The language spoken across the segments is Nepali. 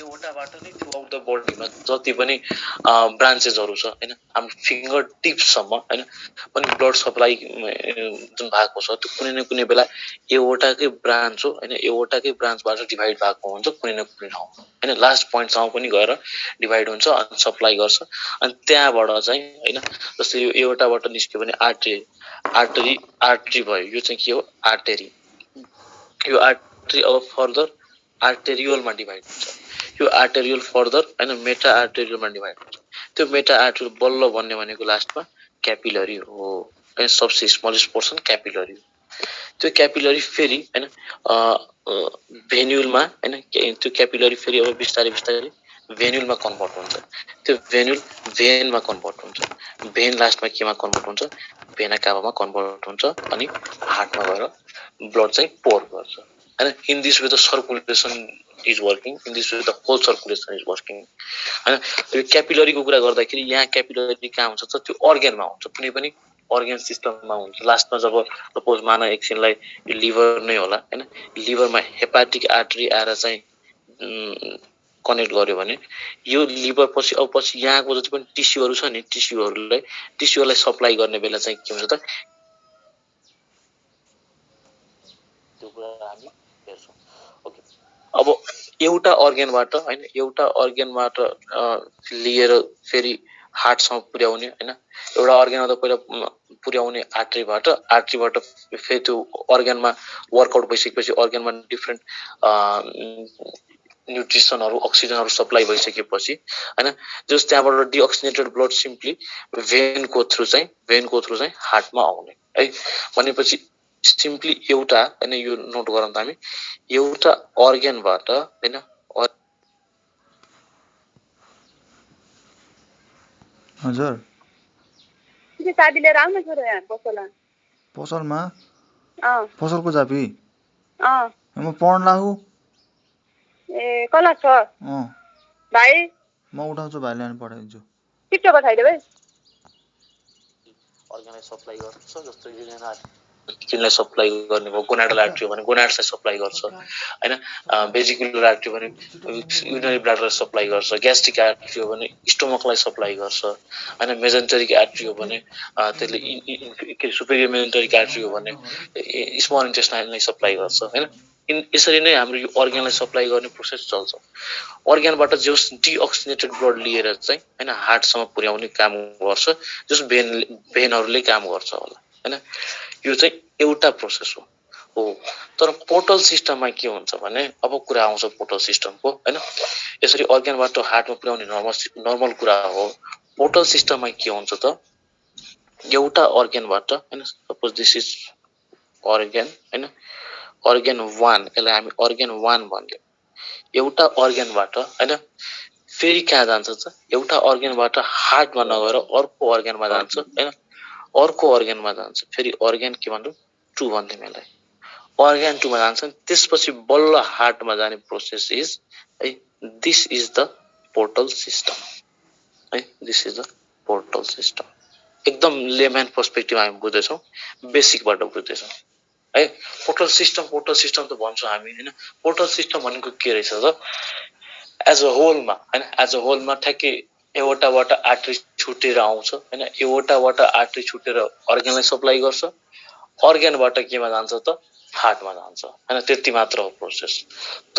एउटाबाट नै थ्रु आउट द बडीमा जति पनि ब्रान्चेसहरू छ हैन हाम्रो फिङ्गर टिप्ससम्म हैन पनि ब्लड सप्लाई जुन भएको छ त्यो कुनै न कुनै बेला एउटाकै ब्रान्च हो हैन एउटाकै ब्रान्चबाट डिभाइड भएको हुन्छ कुनै न कुनै ठाउँमा हैन लास्ट पोइन्टसम्म पनि गएर डिभाइड हुन्छ अनि सप्लाई गर्छ अनि त्यहाँबाट चाहिँ हैन जस्तै यो एउटाबाट निस्क्यो भने आर्टरी भयो यो चाहिँ के हो आर्टेरी यो आर्टरी अब फर्दर आर्टेरियलमा डिभाइड हुन्छ यो आर्टेरियल फर्दर हैन मेटा आर्टेरियलमा डिभाइड हुन्छ त्यो मेटा आर्टेरियल बल्ल भन्ने भनेको लास्टमा क्यापिलरी हो हैन सबसे स्मलेस्ट पोर्सन क्यापिलरी त्यो क्यापिलरी फेरि हैन भेन्युलमा हैन त्यो क्यापिलरी फेरि अब बिस्तारै भेन्युलमा कन्भर्ट हुन्छ त्यो भेन्युल भेनमा कन्भर्ट हुन्छ भेन लास्टमा केमा कन्भर्ट हुन्छ भेना काभामा कन्भर्ट हुन्छ अनि हार्टमा गएर ब्लड चाहिँ पोर गर्छ हैन in this way the circulation is working in this way the whole circulation is working हैन यो क्यापिलरीको कुरा गर्दाखेरि यहाँ क्यापिलरी कहाँ हुन्छ त त्यो अर्गनमा हुन्छ कुनै पनि अर्गन सिस्टममा हुन्छ लास्टमा जब सपोज मान एकछिनलाई यो लिभर नै होला हैन लिभरमा हेपाटिक आर्टरी आएर चाहिँ कनेक्ट गर्यो भने यो लिभर पछि अब पछि यहाँको जति पनि टिस्युहरू छ नि टिस्युहरूलाई सप्लाई गर्ने बेला चाहिँ के हुन्छ त त्यो कुरा हामी हेर्छौँ ओके अब एउटा अर्गनबाट हैन एउटा अर्गनबाट लिएर फेरि हार्टसम्म पुर्याउने हैन एउटा अर्गनमा त पहिला पुर्याउने आर्टरीबाट फेरि त्यो अर्गनमा वर्कआउट भइसकेपछि अर्गनमा डिफ्रेन्ट न्युट्रिसनहरू अक्सिजनहरू सप्लाई भइसकेपछि हैन जस त्यहाँबाट डिअक्सिनेटेड ब्लड सिम्पली भेनको थ्रु चाहिँ हार्टमा आउने है भनेपछि सिम्पली एउटा हैन यो नोट गरौँ त हामी एउटा अर्गनबाट हैन हजुर के चाबी लिएर आउन छोरो यहाँ पसलमा पसलको चाबी अँ म पढ्न लागु ए कला छ भाइ म उठाउँछु भाइले अनि पठाइदिन्छु छिटो पठाइदेऊ है अर्गनलाई सप्लाई गर्छ जस्तो किनलाई सप्लाई गर्ने भयो गोनाडल आर्टरी हो भने गोनाड्सलाई सप्लाई गर्छ हैन भेजिकुलर आर्टरी भने युरिनरी ब्ल्याडरलाई सप्लाई गर्छ ग्यास्ट्रिक आर्टरी हो भने स्टोमकलाई सप्लाई गर्छ हैन मेजेन्टरिक आर्टरी हो भने त्यसले सुपेरियर मेजेन्टरिक आर्टरी हो भने स्मल इन्टेस्टाइनलाई सप्लाई गर्छ हैन यसरी नै हाम्रो यो अर्गनलाई सप्लाई गर्ने प्रोसेस चल्छ अर्गनबाट जस डिअक्सिनेटेड ब्लड लिएर चाहिँ हैन हार्टसम्म पुर्याउने काम गर्छ जस भेनहरूले काम गर्छ होला हैन यो चाहिँ एउटा प्रोसेस हो तर पोर्टल सिस्टममा के हुन्छ भने अब कुरा आउँछ पोर्टल सिस्टमको हैन यसरी अर्गनबाट हार्टमा पुर्याउने नर्मल कुरा हो पोर्टल सिस्टममा के हुन्छ त एउटा अर्गनबाट हैन सपोज दिस इज अर्गन हैन अर्गन 1 यसलाई हामी अर्गन 1 भन्यौ एउटा अर्गनबाट हैन फेरि कहाँ जान्छ त एउटा अर्गनबाट हार्टमा नगएर अर्को अर्गनमा जान्छ हैन अर्को अर्गनमा जान्छ फेरि अर्गन के भन्नु 2 भन्दै मलाई अर्गन 2 मा जान्छ त्यसपछि बल्ल हार्टमा जाने प्रोसेस इज है this is the portal system है this is the portal system एकदम लेमन पर्सपेक्टिभ हामी बुझ्दैछौँ बेसिकबाट बुझ्दैछौँ है पोर्टल सिस्टम त भन्छौँ हामी हैन पोर्टल सिस्टम भनेको के रहेछ त एज अ होलमा ठ्याक्कै एउटाबाट आर्टरी छुटेर आउँछ हैन एउटाबाट आर्टरी छुटेर अर्गनलाई सप्लाई गर्छ अर्गनबाट केमा जान्छ त हार्टमा जान्छ हैन त्यति मात्र हो प्रोसेस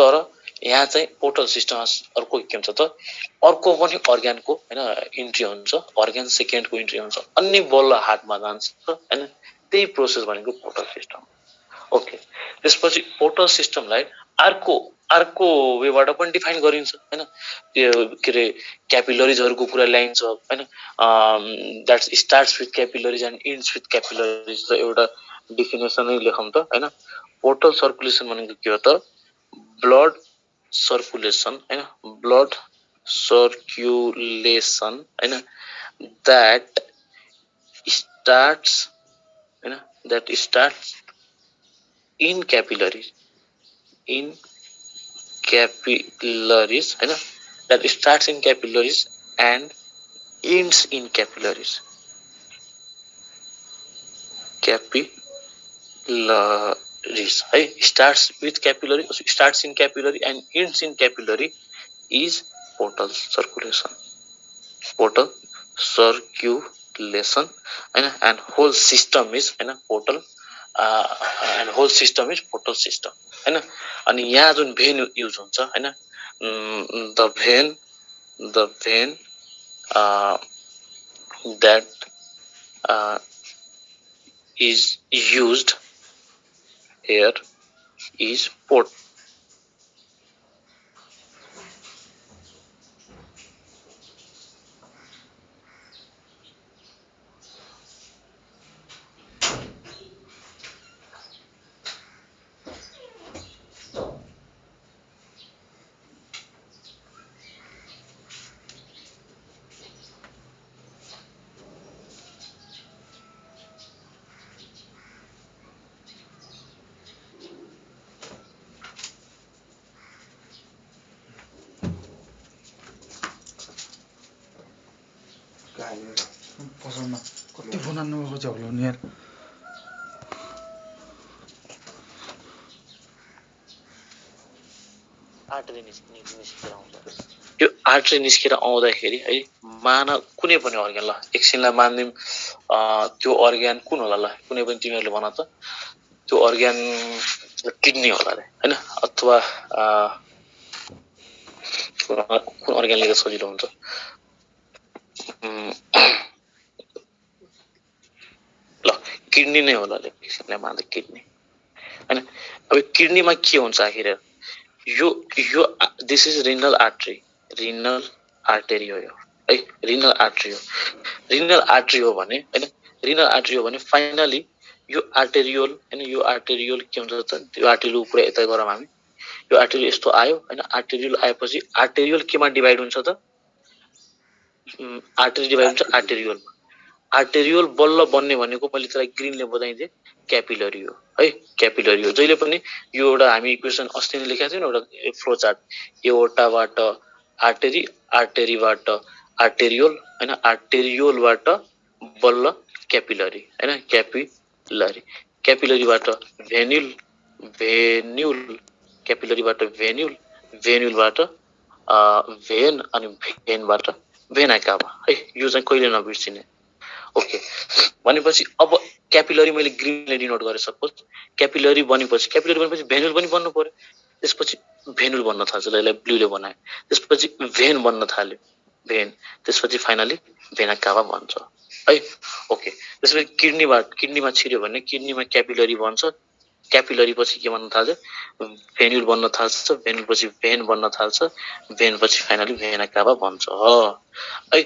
तर यहाँ चाहिँ पोर्टल सिस्टममा अर्को के हुन्छ त अर्को पनि अर्गनको हैन इन्ट्री हुन्छ अर्गन सेकेन्डको इन्ट्री हुन्छ अनि बल्ल हार्टमा जान्छ हैन त्यही प्रोसेस भनेको पोर्टल सिस्टम ओके त्यसपछि पोर्टल सिस्टमलाई अर्को वेबाट पनि डिफाइन गरिन्छ हैन त्यो के रे क्यापिलरिजहरुको कुरा ल्याइन्छ हैन that starts with capillaries and ends with capillaries र एउटा डेफिनेसन नै लेखौं त हैन पोर्टल सर्कुलेसन भनेको के हो त ब्लड सर्कुलेसन हैन ब्लड सर्कुलेसन हैन दैट स्टार्ट्स in capillaries हैन that starts in capillaries and ends in capillaries है starts with capillary starts in capillary and ends in capillary is portal circulation. Portal circulation and whole system is portal and whole system is portal system अनि यहाँ जुन भेन युज हुन्छ the vein that is used here is port. पसलमा कति फोन आउनुभएको छ होला नि यार यो आर्टरी निस्केर आउँदाखेरि है मान कुनै पनि अर्ग्यान ल एकछिनलाई मान्दिम त्यो अर्ग्यान कुन होला ल कुनै पनि तिमीहरुले भन त त्यो अर्ग्यान किडनी होला रे हैन अथवा कुन अर्ग्यान लिएर सजिलो हुन्छ ल किडनी नै होला ले एकछिनलाई मान्दा किडनी हैन अब किडनीमा के हुन्छ आखिर यो दिस इज रिनल आर्टरी हो यो है रिनल आर्टरी हो भने हैन रिनल आर्टरी हो भने फाइनली यो आर्टेरियोल हैन यो आर्टेरियोल के हुन्छ त त्यो आर्टेरियोल पुरा यता गरौँ हामी यो आर्टेरियोल यस्तो आयो हैन आर्टेरियोल आएपछि आर्टेरियोल केमा डिभाइड हुन्छ त आर्टरी डिभाइड हुन्छ आर्टेरियोल बल्ल बन्ने भनेको मैले त्यसलाई ग्रीनले बताइदिए क्यापिलरी हो है क्यापिलरी हो जहिले पनि यो एउटा हामी इक्वेसन अस्ति नै लेखेका थियौं एउटा फ्लो चार्ट एओर्टाबाट आर्टेरी आर्टेरीबाट आर्टेरियोल हैन आर्टेरियोलबाट बल्ल क्यापिलरी हैन क्यापिलरीबाट भेन्युल क्यापिलरीबाट भेन्युलबाट भेन अनि भेनबाट भेना काभा है यो चाहिँ कहिले नबिर्सिने ओके भनेपछि अब क्यापिलरी मैले ग्रीनले डिनोट गरे सपोज क्यापिलरी बनेपछि भेन्युल पनि बन्नु पर्यो त्यसपछि भेन्युल बन्न थाल्छ यसलाई ब्लूले बनाए त्यसपछि भेन बन्न थाल्यो भेन त्यसपछि फाइनली भेना काभा बन्छ है ओके त्यसपछि किडनीमा छिर्यो भने किडनीमा क्यापिलरी बन्छ क्यापिलरी पछि के बन्न थाल्छ भेन्युल बन्न थाल्छ भेन्युल पछि भेन बन्न थाल्छ भेन पछि फाइनली भेना काभा बन्छ है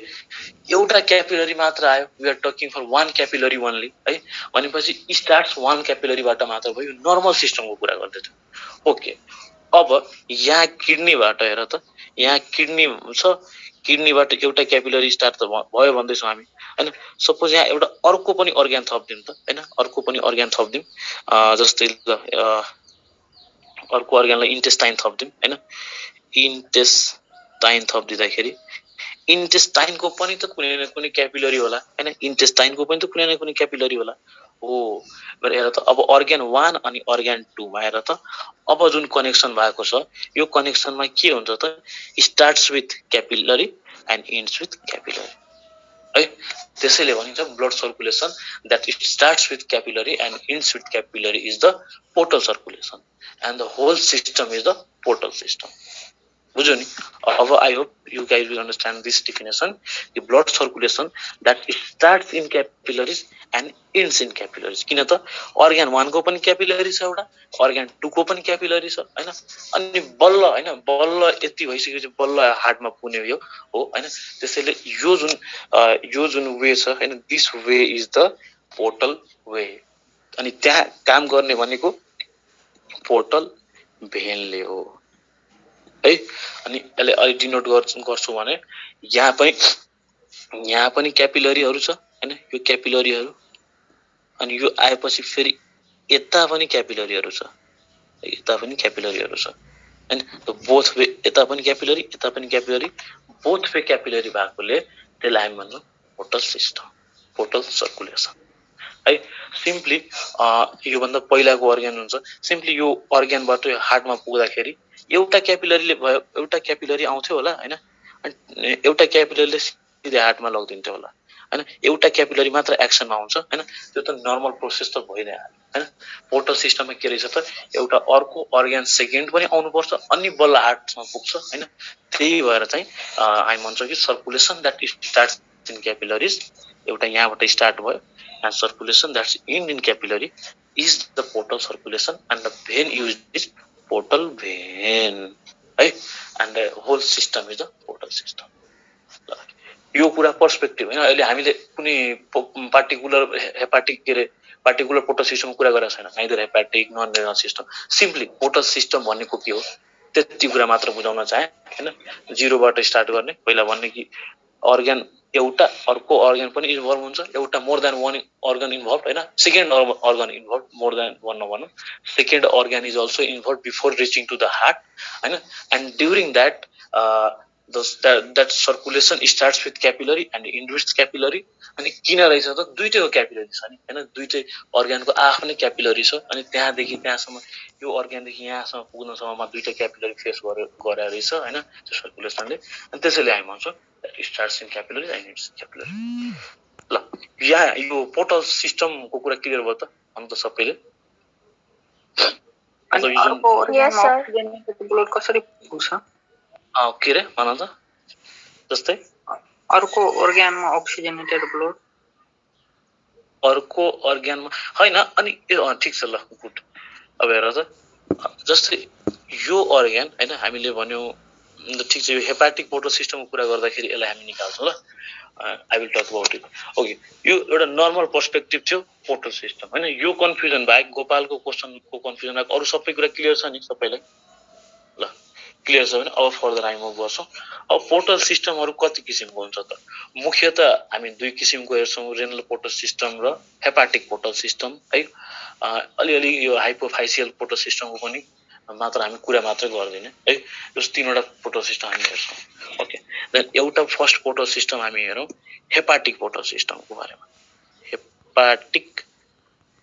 एउटा क्यापिलरी मात्र आयो we are talking for one capillary only है भनेपछि स्टार्ट्स वान क्यापिलरीबाट मात्र भयो नर्मल सिस्टमको कुरा गर्दैछौँ ओके अब यहाँ किडनीबाट हेर त यहाँ किडनी छ किडनीबाट एउटा क्यापिलरी स्टार्ट त भयो भन्दैछौँ हामी हैन सपोज यहाँ एउटा अर्को पनि अर्ग्यान थप्दिम त हैन अर्को पनि अर्ग्यान थप्दिम जस्तै अर्को अर्ग्यानलाई इन्टेस्टाइन थप्दिम हैन इन्टेस्टाइन थप्दिँदाखेरि इन्टेस्टाइनको पनि त कुनै न कुनै क्यापिलरी होला हैन इन्टेस्टाइनको पनि त कुनै न कुनै क्यापिलरी होला हो हेर त अब अर्ग्यान 1 अनि अर्ग्यान 2 मा हेर त अब जुन कनेक्सन भएको छ यो कनेक्सनमा के हुन्छ त starts with capillary and ends with capillary है त्यसैले भनिन्छ blood circulation that it starts with capillary and ends with capillary is the portal circulation and the whole system is the portal system बुझ्यो नि अब I hope you guys will understand this definition the blood circulation that starts in capillaries and ends in capillaries किन त अर्ग्यान 1 को पनि क्यापिलरी छ एउटा अर्ग्यान 2 को पनि क्यापिलरी छ हैन अनि बल्ल यति भइसकेपछि बल्ल हार्टमा पुग्ने हो हैन त्यसैले यो जुन वे छ हैन this way is the portal way अनि त्यहाँ काम गर्ने भनेको पोर्टल भेनले हो है अनि यसले अलि डिनोट गर्छु भने यहाँ पनि क्यापिलरीहरु छ हैन यो क्यापिलरीहरु अनि यो आएपछि फेरि यता पनि क्यापिलरीहरु छ हैन त बोथ वे यता पनि क्यापिलरी बोथ वे क्यापिलरी भएकोले त्यसलाई हामी भन्नु पोर्टल सिस्टम पोर्टल सर्कुलेसन है सिम्पली यो भन्दा पहिलाको अर्ग्यान हुन्छ सिम्पली यो अर्ग्यानबाट यो हार्टमा पुग्दाखेरि एउटा क्यापिलरीले भयो, एउटा क्यापिलरी आउँथ्यो होला हैन, अनि एउटा क्यापिलरीले सिधै हार्टमा लगिदिन्थ्यो होला हैन, एउटा क्यापिलरी मात्र एक्सनमा आउँछ हैन, त्यो त नर्मल प्रोसेस त भइरहेको हैन। पोर्टल सिस्टममा के रहेछ त, एउटा अर्को अर्ग्यान सेकेन्ड पनि आउनुपर्छ अनि बल्ल हार्टसम्म पुग्छ हैन। त्यही भएर चाहिँ हामी भन्छौँ कि circulation that starts in capillaries, एउटा यहाँबाट स्टार्ट भयो, and circulation that's in capillary is the portal circulation and the vein use is portal vein है, and the whole system is the portal system. यो कुरा पर्सपेक्टिभ हैन। अहिले हामीले कुनै पार्टिकुलर हेपाटिक के रे पार्टिकुलर पोर्टल सिस्टमको कुरा गरेको छैन, neither hepatic nor renal system, simply portal system भनेको के हो त्यति कुरा मात्र बुझाउन चाहे हैन। जिरोबाट स्टार्ट गर्ने, पहिला भन्ने कि अर्ग्यान एउटा अर्को अर्ग्यान पनि इन्भल्भ हुन्छ, एउटा more than one organ involve हैन, second organ involve, more than one नभनौँ, second organ is also involve before reaching to the heart हैन। And during that that circulation starts with capillary and ends capillary। अनि किन रहेछ त, दुईटैको क्यापिलरी छ नि हैन, दुईटै अर्ग्यानको आफ्नै क्यापिलरी छ, अनि त्यहाँदेखि त्यहाँसम्म यो अर्ग्यानदेखि यहाँसम्म पुग्नसम्ममा दुईटा क्यापिलरी फेस गरे रहेछ हैन त्यो सर्कुलेसनले। अनि त्यसैले हामी भन्छौँ that starts in capillary and it's capillary. ल यहाँ यो पोर्टल सिस्टमको कुरा क्लियर भयो त अन्त सबैले? अनि अर्को अर्ग्यानमा ब्लड कसरी पुग्छ? के रे भन त, जस्तै अर्को अर्ग्यानमा अक्सिजनेटेड ब्लड अर्को अर्ग्यानमा हैन, अनि ठिक छ ल गुड। अब हेर त, जस्तै यो अर्ग्यान हैन हामीले भन्यौ ठिक छ, यो हेपाटिक पोर्टल सिस्टमको कुरा गर्दाखेरि यसलाई हामी निकाल्छौँ ल, I will talk about it. Okay, यो एउटा नर्मल पर्सपेक्टिभ थियो पोर्टल सिस्टम हैन। यो कन्फ्युजन बाहेक गोपालको क्वेसनको कन्फ्युजन बाहेक अरू सबै कुरा क्लियर छ नि सबैलाई? ल क्लियर छ भने अब फर्दर हामी मुभ गर्छौँ। अब पोर्टल सिस्टमहरू कति किसिमको हुन्छ त? मुख्यतः हामी दुई किसिमको हेर्छौँ, रेनल पोर्टल सिस्टम र हेपाटिक पोर्टल सिस्टम है। अलिअलि यो हाइपोफाइसियल पोर्टल सिस्टमको पनि मात्र हामी कुरा मात्रै गर्दैनौँ है। यो तीनवटा पोर्टल सिस्टम हामी हेर्छौँ। ओके, देन एउटा फर्स्ट पोर्टल सिस्टम हामी हेरौँ हेपाटिक पोर्टल सिस्टमको बारेमा। हेपाटिक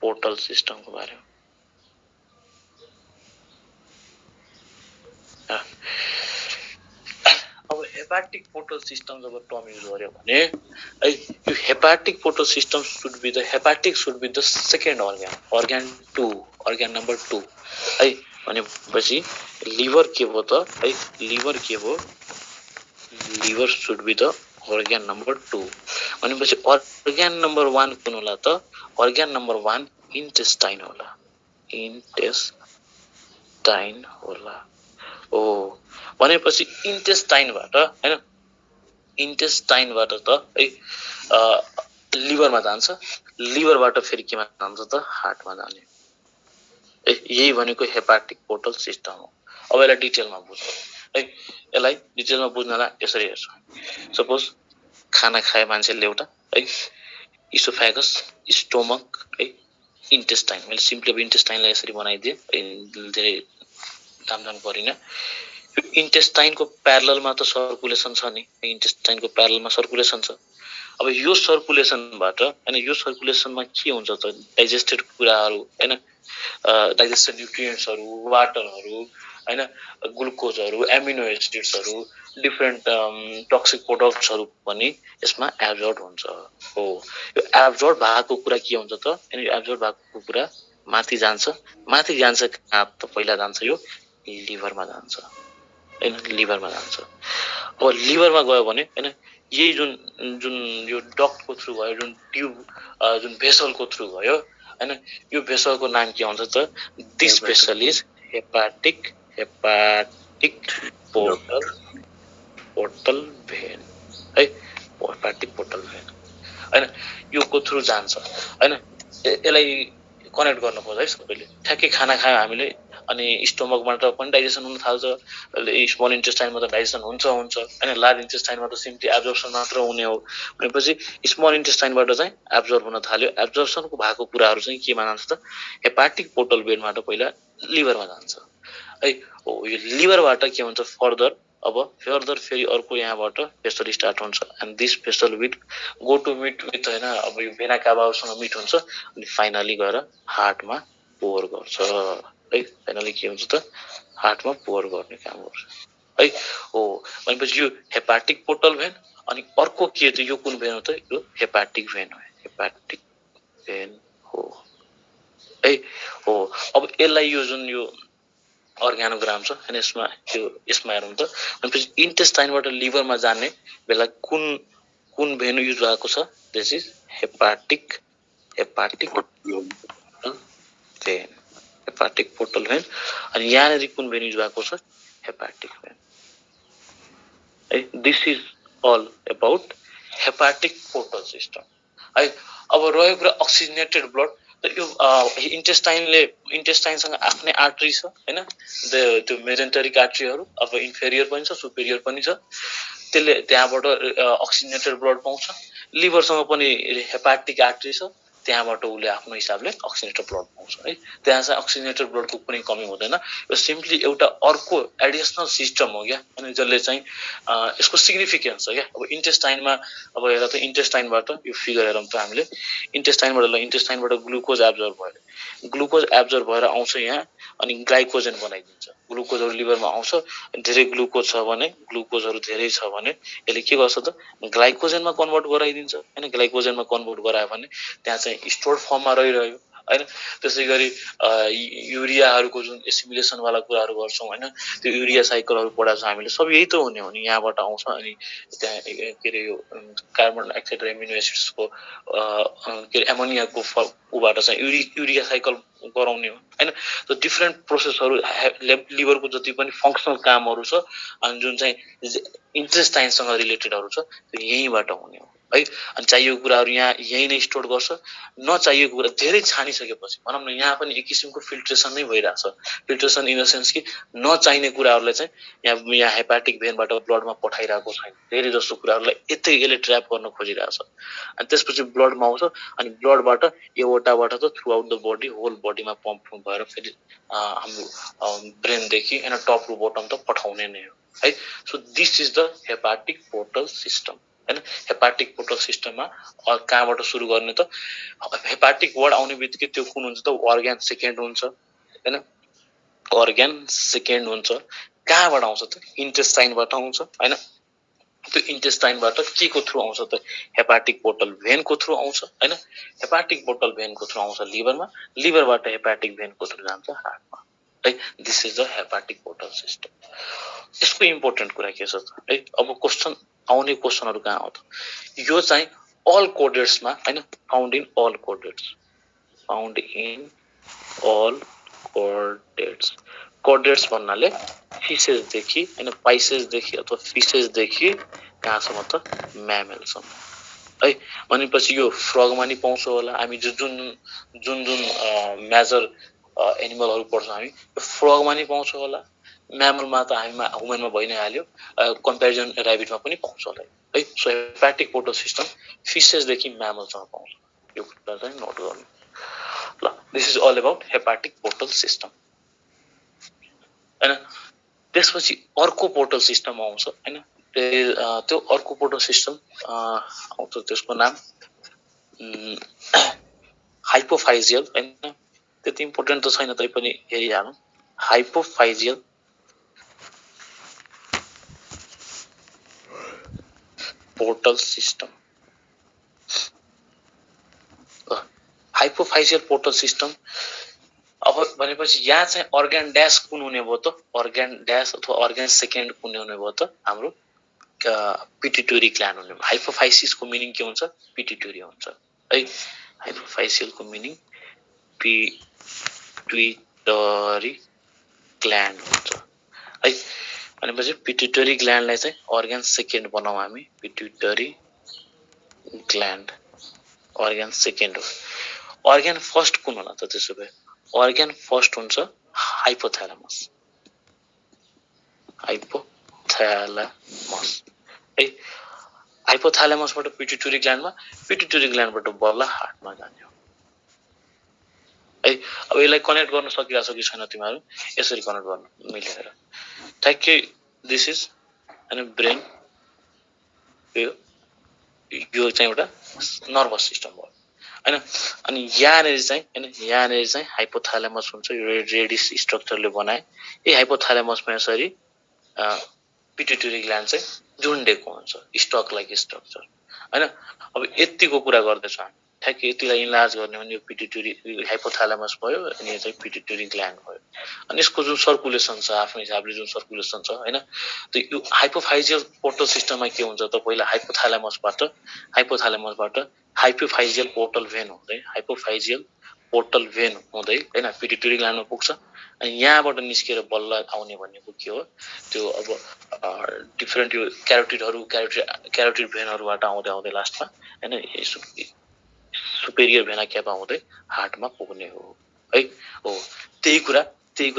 पोर्टल सिस्टमको बारेमा अब हेपाटिक पोर्टल सिस्टम जब टर्म युज गर्यो भने है, यो hepatic portal system should be the hepatic should be the second organ, organ 2, organ number 2 है। भनेपछि लिभर के भयो त है, लिभर के भयो, liver should be the organ number 2। भनेपछि अर्ग्यान नम्बर 1 कुन होला त? अर्ग्यान नम्बर 1 इन्टेस्टाइन होला, इन्टेस्टाइन होला। ओ भनेपछि इन्टेस्टाइनबाट हैन, इन्टेस्टाइनबाट त है लिभरमा जान्छ, लिभरबाट फेरि केमा जान्छ त? हार्टमा जाने। यही भनेको हेपाटिक पोर्टल सिस्टम हो। अब यसलाई डिटेलमा बुझ्छौँ है। यसलाई डिटेलमा बुझ्नलाई यसरी हेर्छौँ। सपोज खाना खाए मान्छेले एउटा है, इसोफेगस, स्टोमक है, इन्टेस्टाइन, मैले सिम्पली अब इन्टेस्टाइनलाई यसरी बनाइदिएँ, धेरै तामझाम परिन। यो इन्टेस्टाइनको प्यारललमा त सर्कुलेसन छ नि, इन्टेस्टाइनको प्यारललमा सर्कुलेसन छ। अब यो सर्कुलेसनबाट हैन, यो सर्कुलेसनमा के हुन्छ त? डाइजेस्टेड कुराहरू हैन, डाइजेस्टेड न्युट्रिएन्ट्सहरू, वाटरहरू हैन, ग्लुकोजहरू, एमिनो एसिड्सहरू, डिफ्रेन्ट टक्सिक प्रोडक्ट्सहरू पनि यसमा एब्जर्ब हुन्छ। हो, यो एब्जर्ब भएको कुरा के हुन्छ त? अनि यो एब्जर्ब भएको कुरा माथि जान्छ, माथि जान्छ कहाँ त? पहिला जान्छ यो लिभरमा जान्छ हैन, लिभरमा जान्छ। अब लिभरमा गयो भने हैन, यही जुन जुन यो डक्टको थ्रु भयो, जुन ट्युब जुन भेसलको थ्रु भयो हैन, यो भेसलको नाम के हुन्छ त? This vessel is hepatic, hepatic portal, portal vein है, हेपाटिक पोर्टल भेन हैन, योको थ्रु जान्छ हैन। यसलाई कनेक्ट गर्नु पर्छ है सबैले। ठ्याक्कै खाना खायो हामीले अनि स्टोमकबाट पनि डाइजेसन हुन थाल्छ, स्मल इन्टेस्टाइनमा त डाइजेसन हुन्छ हैन, लार्ज इन्टेस्टाइनमा त सिम्पली एब्जर्प्सन मात्र हुने हो। भनेपछि स्मल इन्टेस्टाइनबाट चाहिँ एब्जर्ब हुन थाल्यो, एब्जर्प्सनको भएको कुराहरू चाहिँ केमा जान्छ त? हेपाटिक पोर्टल भेनबाट पहिला लिभरमा जान्छ है। हो, यो लिभरबाट के हुन्छ फर्दर? अब फर्दर फेरि अर्को यहाँबाट भेसल स्टार्ट हुन्छ, and this vessel with go to meet with हैन, अब यो भेना काभासँग मिट हुन्छ अनि फाइनली गएर हार्टमा पोर गर्छ है फाइनली के हुन्छ त हार्टमा पोर गर्ने काम गर्छ है हो भनेपछि यो हेपाटिक पोर्टल भेन अनि अर्को के त यो कुन भेन हो त यो हेपाटिक भेन हो हेपाटिक भेन हो है हो अब यसलाई यो जुन यो अर्गानोग्राम छ हैन यसमा हेरौँ त भनेपछि इन्टेस्टाइनबाट लिभरमा जाने बेला कुन भेन युज भएको छ this is hepatic vein hepatic portal vein अनि यहाँनेरि कुन भेन युज भएको छ हेपाटिक भेन है this is all about hepatic portal system है अब रह्यो कुरा अक्सिजनेटेड ब्लड त यो इन्टेस्टाइनसँग आफ्नै आर्टरी छ हैन त्यो मेजेन्टरिक आर्टरीहरू अब इन्फेरियर पनि छ सुपेरियर पनि छ त्यसले त्यहाँबाट अक्सिजनेटेड ब्लड पाउँछ लिभरसँग पनि हेपाटिक आर्टरी छ त्यहाँबाट उले आफ्नो हिसाबले अक्सिजनेटेड ब्लड पाउँछ है त्यहाँ चाहिँ अक्सिजनेटेड ब्लडको कुनै कमी हुँदैन यो सिम्पली एउटा अर्को एडिसनल सिस्टम हो क्या अनि जसले चाहिँ यसको सिग्निफिकेन्स छ क्या अब इन्टेस्टाइनमा अब हेर त इन्टेस्टाइनबाट यो फिगर हेरौँ त हामीले इन्टेस्टाइनबाट ग्लुकोज एब्जर्ब भयो ग्लुकोज एब्जर्ब भएर आउँछ यहाँ अनि ग्लाइकोजन बनाइदिन्छ ग्लुकोजहरू लिभरमा आउँछ धेरै ग्लुकोज छ भने ग्लुकोजहरू धेरै छ भने यसले के गर्छ त ग्लाइकोजनमा कन्भर्ट गराइदिन्छ हैन ग्लाइकोजनमा कन्भर्ट गरायो भने त्यहाँ चाहिँ स्टोर्ड फर्ममा रहिरह्यो हैन त्यसैगरी युरियाहरूको जुन एसिमिलेसन वाला कुराहरू गर्छौं हैन त्यो युरिया साइकलहरू पढाएको छ हामीले सब यही त हुने हो नि यहाँबाट आउँछ अनि त्यहाँ के रे यो कार्बन डाइअक्साइड र एमिनो एसिड्सको के रे एमोनियाको उबाट चाहिँ युरिया साइकल गराउने हो हैन त डिफरेन्ट प्रोसेसहरू लिभरको जति पनि फंक्सनल कामहरू छ अनि जुन चाहिँ इन्टेस्टाइनसँग रिलेटेडहरू छ त्यो यहीँबाट हुने हो है अनि चाहिएको कुराहरू यहाँ यही नै स्टोर गर्छ नचाहिएको कुरा धेरै छानिसकेपछि भनौँ न यहाँ पनि एक किसिमको फिल्ट्रेसन नै भइरहेछ फिल्ट्रेसन इन द सेन्स कि नचाहिने कुराहरूलाई चाहिँ यहाँ हेपाटिक भेनबाट ब्लडमा पठाइरहेको छैन धेरै जसो कुराहरूलाई यसले ट्र्याप गर्न खोजिरहेछ अनि त्यसपछि ब्लडमा आउँछ अनि ब्लडबाट एओर्टाबाट त throughout the body whole बडीमा पम्प भएर फेरि हाम्रो ब्रेनदेखि हैन टप टु बटम त पठाउने नै हो है so this is the hepatic portal system हैन हेपाटिक पोर्टल सिस्टममा कहाँबाट सुरु गर्ने त हेपाटिक वर्ड आउने बित्तिकै त्यो कुन हुन्छ त अर्गान सेकेन्ड हुन्छ हैन अर्गान सेकेन्ड हुन्छ कहाँबाट आउँछ त इन्टेस्टाइनबाट आउँछ हैन त्यो इन्टेस्टाइनबाट के को थ्रु आउँछ त हेपाटिक पोर्टल भेनको थ्रु आउँछ हैन हेपाटिक पोर्टल भेनको थ्रु आउँछ लिभरमा लिभरबाट हेपाटिक भेनको थ्रु जान्छ हार्टमा है this is the hepatic portal system यसको इम्पोर्टेन्ट कुरा के छ त है अब क्वेशन आउने क्वेशनहरु कहाँ हो त यो चाहिँ अल कोडेट्समा हैन found in all chordates chordates भन्नाले फिसेस देखि हैन पाइसेस देखि अथवा फिसेस देखि कहाँसम्म त म्यामलसम्म है भनेपछि यो फ्रगमा नि पाउँछ होला हामी जुन मेजर एनिमलहरु पढ्छौं हामी यो फ्रगमा नि पाउँछ होला म्यामलमा त हामीमा ह्युमनमा भइ नै हाल्यो कम्प्यारिजन र्याबिटमा पनि पाउँछ होला है so hepatic portal system fishes देखि म्यामलसम्म पाउँछ यो कुरा चाहिँ नोट गर्नु ल this is all about hepatic portal system हैन त्यसपछि अर्को पोर्टल सिस्टम आउँछ हैन त्यो अर्को पोर्टल सिस्टम आउँछ त्यसको नाम हाइपोफाइजियल हैन त्यति इम्पोर्टेन्ट त छैन तैपनि हेरिहालौं hypophyseal portal system hypophyseal portal system अब भनेपछि यहाँ चाहिँ अर्गान ड्याश कुन हुने भयो त अर्गान ड्याश अथवा अर्गान सेकेन्ड कुन हुने भयो त हाम्रो पिट्युटरी ग्ल्यान्ड हुने हाइपोफाइसिसको मिनिङ के हुन्छ पिट्युटरी हुन्छ है हाइपोफाइसियलको मिनिङ पिट्युटरी ग्ल्यान्ड हुन्छ है भनेपछि पिट्युटरी ग्ल्यान्डलाई चाहिँ अर्गान सेकेन्ड बनाऊ हामी पिट्युटरी ग्ल्यान्ड अर्गान सेकेन्ड हो अर्गान फर्स्ट कुन होला त त्यसो भए अर्गान फर्स्ट हुन्छ हाइपोथ्यालामस है हाइपोथ्यालामसबाट पिट्युटरी ग्ल्यान्डबाट बल्ल हार्टमा जाने हो है अब यसलाई कनेक्ट गर्न सकिरहेछ कि छैन तिमीहरु यसरी कनेक्ट गर्न मिलेर ठ्याक्कै दिस इज हैन ब्रेन यो चाहिँ एउटा नर्भस सिस्टम हो हैन। अनि यहाँनेरि चाहिँ हाइपोथालेमस हुन्छ, यो रेडिस स्ट्रक्चरले बनाए। यही हाइपोथालेमसमा यसरी पिट्युटरी ग्ल्यान्ड चाहिँ झुन्डेको हुन्छ, स्टक लाइक स्ट्रक्चर हैन। अब यतिको कुरा गर्दैछौँ हामी, ठ्याक्कै यतिलाई इन्लार्ज गर्ने भने यो पिट्युटरी हाइपोथालेमस भयो अनि यो चाहिँ पिट्युटरी ग्ल्यान्ड भयो। अनि यसको जुन सर्कुलेसन छ आफ्नो हिसाबले जुन सर्कुलेसन छ हैन, त्यो यो हाइपोफाइजियल पोर्टल सिस्टममा के हुन्छ त पहिला हाइपोथालेमसबाट हाइपोफाइजियल पोर्टल भेन हुँदै हैन पिट्युटरी ग्ल्यान्डमा पुग्छ। अनि यहाँबाट निस्केर बल्ल आउने भनेको के हो, त्यो अब डिफरेन्ट यो क्यारोटिड भेनहरुबाट आउँदै लास्टमा हैन सुपेरियर भेना क्यापा हुँदै हार्टमा पुग्ने हो है। हो त्यही कुरा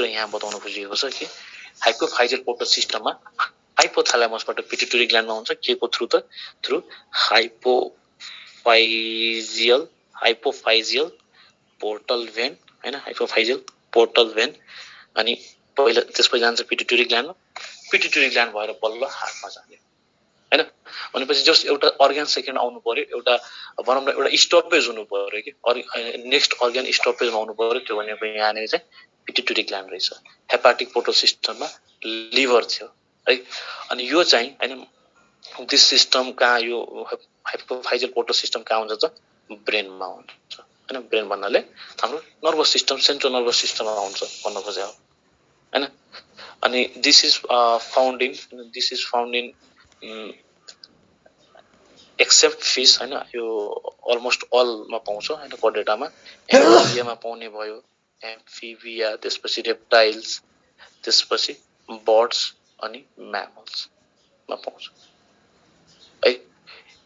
यहाँ बताउन खोजिएको छ कि हाइपोफाइजियल पोर्टल सिस्टममा हाइपोथालेमसबाट पिट्युटरी ग्ल्यान्डमा हुन्छ, के को थ्रु त थ्रु हाइपोफाइजियल पोर्टल भेन हैन, हाइपोफाइजियल पोर्टल भेन। अनि पहिला त्यसपछि जान्छ पिट्युटरी ग्ल्यान्ड भएर बल्ल हार्टमा जाने हैन। भनेपछि जस्ट एउटा अर्गन सेकेन्ड आउनु पर्यो, एउटा भनौँ न एउटा स्टपेज हुनु पर्यो कि नेक्स्ट अर्गन स्टपेजमा आउनु पर्यो। त्यो भनेको यहाँनिर चाहिँ पिट्युटरी ग्ल्यान्ड रहेछ। हेपाटिक पोर्टल सिस्टममा लिभर थियो है। अनि यो चाहिँ हैन दिस सिस्टम कहाँ, यो हाइपोफाइजियल पोर्टल सिस्टम कहाँ हुन्छ त ब्रेनमा हुन्छ हैन। ब्रेन भन्नाले हाम्रो नर्भस सिस्टम, सेन्ट्रल नर्भस सिस्टममा हुन्छ भन्न खोजे हो हैन। अनि this is found in except fish हैन, यो अलमोस्ट अलमा पाउँछ हैन, कर्डेटामा एम्फिबियामा पाउने भयो, एम्फिबिया, त्यसपछि रेप्टाइल्स, त्यसपछि बर्ड्स अनि म्यामल्समा पाउँछ है।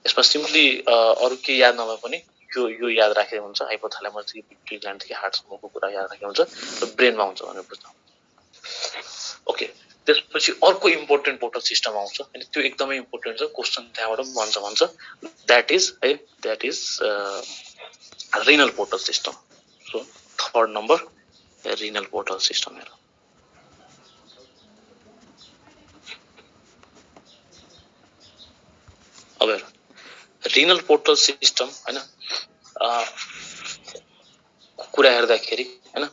यसमा सिम्पली अरु के याद नभए पनि यो याद राखे हुन्छ, हाइपोथालेमसदेखि पिट्युटरी ग्ल्यान्डदेखि हार्टसम्मको कुरा याद राखे हुन्छ, ब्रेनमा हुन्छ भनेर बुझ्नु। ओके, त्यसपछि अर्को इम्पोर्टेन्ट पोर्टल सिस्टम आउँछ अनि त्यो एकदमै इम्पोर्टेन्ट छ, क्वेशन त्यहाँबाट भन्छ that is renal portal system. So third number renal portal system हेरौँ। अब हेर रिनल पोर्टल सिस्टम हैन कुरा हेर्दाखेरि हैन,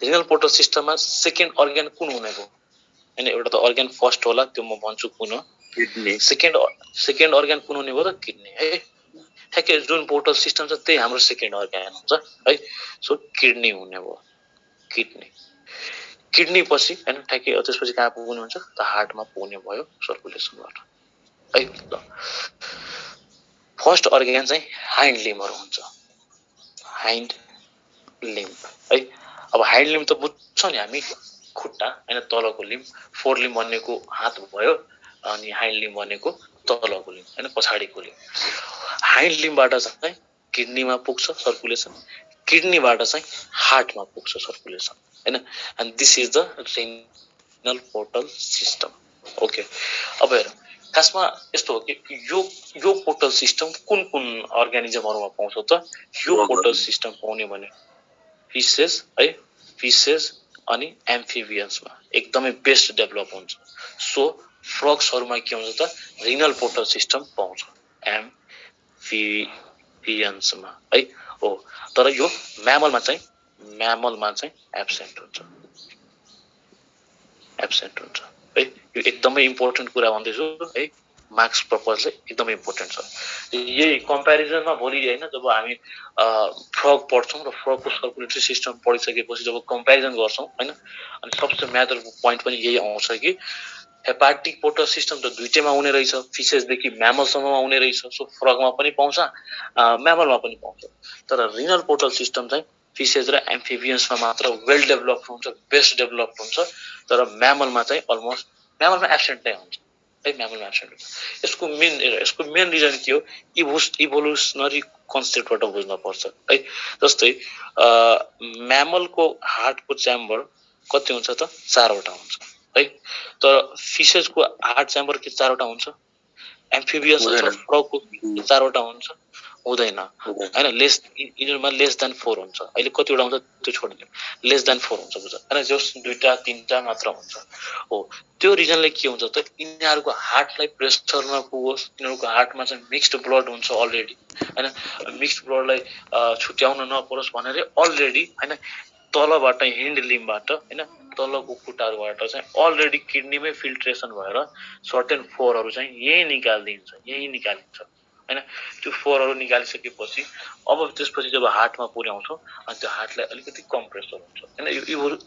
रिनल पोर्टल सिस्टममा सेकेन्ड अर्गन कुन हुने भयो हैन। एउटा त अर्गन फर्स्ट होला, त्यो म भन्छु कुन हो। किडनी। सेकेन्ड अर्गन कुन हुने भयो त किडनी है। ठ्याक्कै जुन पोर्टल सिस्टम छ त्यही हाम्रो सेकेन्ड अर्गन हुन्छ है। सो किडनी हुने भयो, किडनी पछि हैन ठ्याक्कै त्यसपछि कहाँ पुग्ने हुन्छ त हार्टमा पुग्ने भयो सर्कुलेसनबाट है। फर्स्ट अर्गन चाहिँ हाइन्ड लिम्बहरु हुन्छ, हाइन्ड लिम्ब है। अब हाइन्ड लिम्ब त बुझ्छौं नि हामी, खुट्टा हैन तलको लिम्ब। फोर लिम्ब भनेको हात भयो अनि हाइन्ड लिम्ब भनेको तलको लिम्ब हैन, पछाडीको लिम्ब। हाइन्ड लिम्बबाट चाहिँ किडनीमा पुग्छ सर्कुलेसन, किडनीबाट चाहिँ हार्टमा पुग्छ सर्कुलेसन हैन। And this is the renal portal system. Okay, अब हेर खासमा यस्तो हो कि यो पोर्टल सिस्टम कुन अर्गानिजमहरुमा पाउँछ त। यो पोर्टल सिस्टम पाउने भने फिसेस अनि एम्फिबियन्समा एकदमै बेस्ट डेभलप हुन्छ। सो फ्रग्सहरुमा के हुन्छ त रिनल पोर्टल सिस्टम पाउँछ एम्फिबियन्समा है। हो तर यो म्यामलमा चाहिँ एब्सेन्ट हुन्छ है। यो एकदमै इम्पोर्टेन्ट कुरा भन्दैछु है, मार्क्स पर्पजले एकदमै इम्पोर्टेन्ट छ। यही कम्प्यारिजनमा भोलि हैन जब हामी फ्रग पढ्छौं र फ्रगको सर्कुलेटरी सिस्टम पढिसकेपछि जब कम्प्यारिजन गर्छौं हैन, अनि सबसे म्याटर पोइन्ट पनि यही आउँछ कि हेपाटिक पोर्टल सिस्टम त दुईटैमा हुने रहेछ, फिसेसदेखि म्यामलसम्ममा हुने रहेछ। सो फ्रगमा पनि पाउँछ, म्यामलमा पनि पाउँछ। तर रिनल पोर्टल सिस्टम चाहिँ फिसेस र एम्फिबियन्समा मात्र वेल डेभलप्ड हुन्छ, बेस्ट डेभलप्ड हुन्छ। तर म्यामलमा चाहिँ अलमोस्ट म्यामलमा एब्सेन्ट नै हुन्छ है, म्यामलमा एब्सेन्ट हुन्छ। यसको मेन रिजन के हो, इभोल्युसनरी कन्सेप्टबाट बुझ्न पर्छ है। जस्तै म्यामलको हार्टको च्याम्बर कति हुन्छ त 4 वटा हुन्छ है। तर फिसेसको हार्ट च्याम्बर के 4 वटा हुन्छ, एम्फिबियस अथवा फ्रगको 4 वटा हुन्छ। हुँदैन हैन लेस यिनीहरुमा लेस देन 4 हुन्छ अहिले कतिवटा हुन्छ त्यो छोड्दिनु लेस देन 4 हुन्छ बुझ हैन जस दुईटा तीनटा मात्र हुन्छ हो त्यो रिजनले के हुन्छ त यिनीहरुको हार्टलाई प्रेसरमा पुगोस् यिनीहरुको हार्टमा चाहिँ मिक्स्ड ब्लड हुन्छ अलरेडी हैन मिक्स्ड ब्लडलाई छुट्याउन नपरोस् भनेर अलरेडी हैन तलबाट हिन्ड लिम्बबाट हैन तलको खुट्टाहरुबाट चाहिँ अलरेडी किडनीमै फिल्ट्रेसन भएर सर्टेन फोरहरु चाहिँ यही निकालिन्छ हैन त्यो फोरहरु निकालिसकेपछि अब त्यसपछि जब हार्टमा पुर्याउँछौ अनि त्यो हार्टलाई अलिकति कम्प्रेसर हुन्छ हैन यो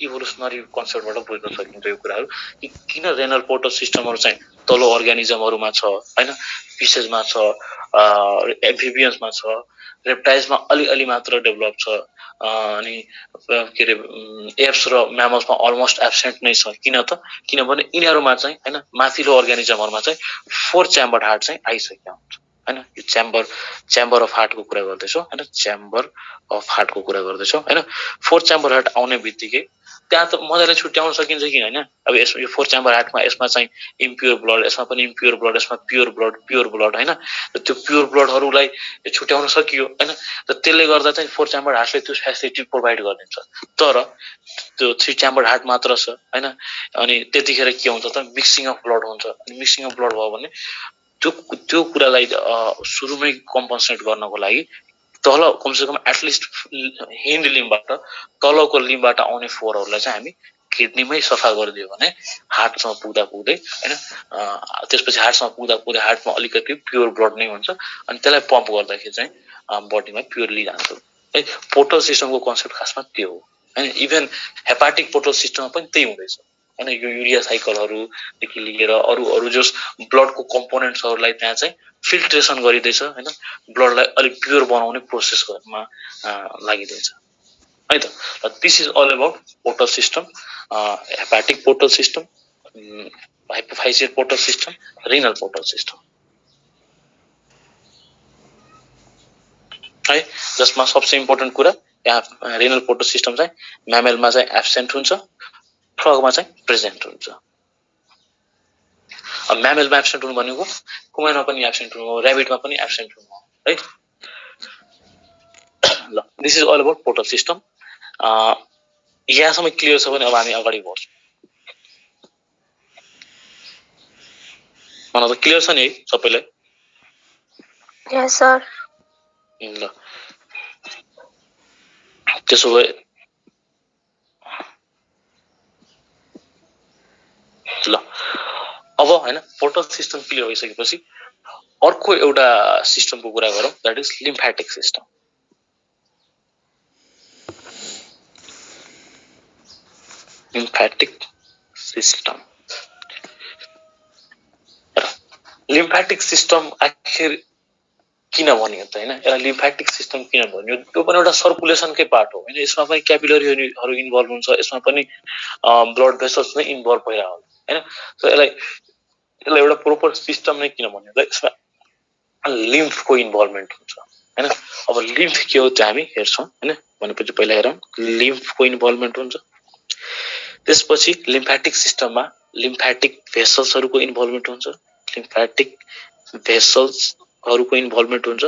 इभोल्युसनरी कन्सेप्टबाट बुझ्न सकिन्छ यो कुराहरु कि किन रेनल पोर्टल सिस्टमहरु चाहिँ तल्लो अर्गानिजमहरुमा छ हैन फिशेसमा छ एम्फिबियन्समा छ रेप्टाइल्समा अलि मात्र डेभलप छ अनि के रे एप्स र म्यामल्समा अलमोस्ट एब्सेन्ट नै छ किनभने यिनीहरुमा चाहिँ हैन माथिल्लो अर्गानिजमहरुमा चाहिँ 4 च्याम्बर हार्ट चाहिँ आइसकेको हुन्छ हैन यो च्याम्बर अफ हार्टको कुरा गर्दैछौ हैन च्याम्बर अफ हार्टको कुरा गर्दैछौ हैन 4 च्याम्बर हार्ट आउने बित्तिकै त्यहाँ त मजाले छुट्याउन सकिन्छ कि हैन अब यसमा यो 4 च्याम्बर हार्टमा यसमा चाहिँ इम्प्योर ब्लड यसमा पनि इम्प्योर ब्लड यसमा प्योर ब्लड हैन त्यो प्योर ब्लडहरुलाई छुट्याउन सकियो हैन र त्यसले गर्दा चाहिँ 4 च्याम्बर हार्टले त्यो फेसिलिटी प्रोवाइड गर्दिन्छ तर त्यो 3 च्याम्बर हार्ट मात्र छ हैन अनि त्यतिखेर के हुन्छ त मिक्सिङ अफ ब्लड हुन्छ अनि मिक्सिङ अफ ब्लड भयो भने त्यो कुरालाई सुरुमै कम्पन्सेट गर्नको लागि तल कमसेकम एटलिस्ट हिन्ड लिम्बबाट तलको लिम्बबाट आउने फोरहरुलाई चाहिँ हामी किडनीमै सफा गरिदियो भने हार्टसम्म पुग्दै हैन त्यसपछि हार्टसम्म पुग्दै हार्टमा अलिकति प्योर ब्लड नै हुन्छ अनि त्यसलाई पम्प गर्दाखेरि चाहिँ बडीमा प्योरली जान्छ है पोर्टल सिस्टमको कन्सेप्ट खासमा त्यो हो हैन इभन हेपाटिक पोर्टल सिस्टममा पनि त्यही हुँदैछ हैन यो युरिया साइकलहरुदेखि लिएर अरु जस ब्लडको कम्पोनेन्ट्सहरुलाई त्यहाँ चाहिँ फिल्ट्रेसन गरिदैछ हैन ब्लडलाई अलि प्योर बनाउने प्रोसेसमा लागिदैछ है त this is all about portal system hepatic portal system hypophyseal portal system renal portal system है जसमा सबसे इम्पोर्टेन्ट कुरा यहाँ रिनल पोर्टल सिस्टम चाहिँ म्यामलमा चाहिँ एब्सेन्ट हुन्छ फ्रगमा चाहिँ प्रेजेन्ट हुन्छ अब म्यामलमा एब्सेन्ट हुनु भनेको कुमारमा पनि एब्सेन्ट हुनु र्याबिटमा पनि एब्सेन्ट हुनु है ल this is all about portal system यहाँसम्म क्लियर छ भने अब हामी अगाडि बढ्छौँ मलाई त क्लियर छ नि है सबैलाई यस सर ल त्यसो भए ल अब हैन पोर्टल सिस्टम क्लियर भइसकेपछि अर्को एउटा सिस्टमको कुरा गरौँ that is lymphatic system lymphatic system आखिर किन भनियो त हैन यसलाई लिम्फेटिक सिस्टम किन भनियो त्यो पनि एउटा सर्कुलेसनकै पार्ट हो हैन यसमा पनि क्यापिलरीहरु इन्भल्भ हुन्छ यसमा पनि ब्लड भेसल्स नै इन्भल्भ भइरा हुन्छ हैन सो यसलाई एउटा प्रोपर सिस्टम नै किन भनियो त यसमा लिम्फको इन्भल्भमेन्ट हुन्छ हैन अब लिम्फ के हो त्यो हामी हेर्छौं हैन भनेपछि पहिला हेरौं लिम्फको इन्भल्भमेन्ट हुन्छ त्यसपछि लिम्फेटिक सिस्टममा लिम्फेटिक भेसल्सहरुको इन्भल्भमेन्ट हुन्छ लिम्फेटिक भेसल्सहरुको इन्भल्भमेन्ट हुन्छ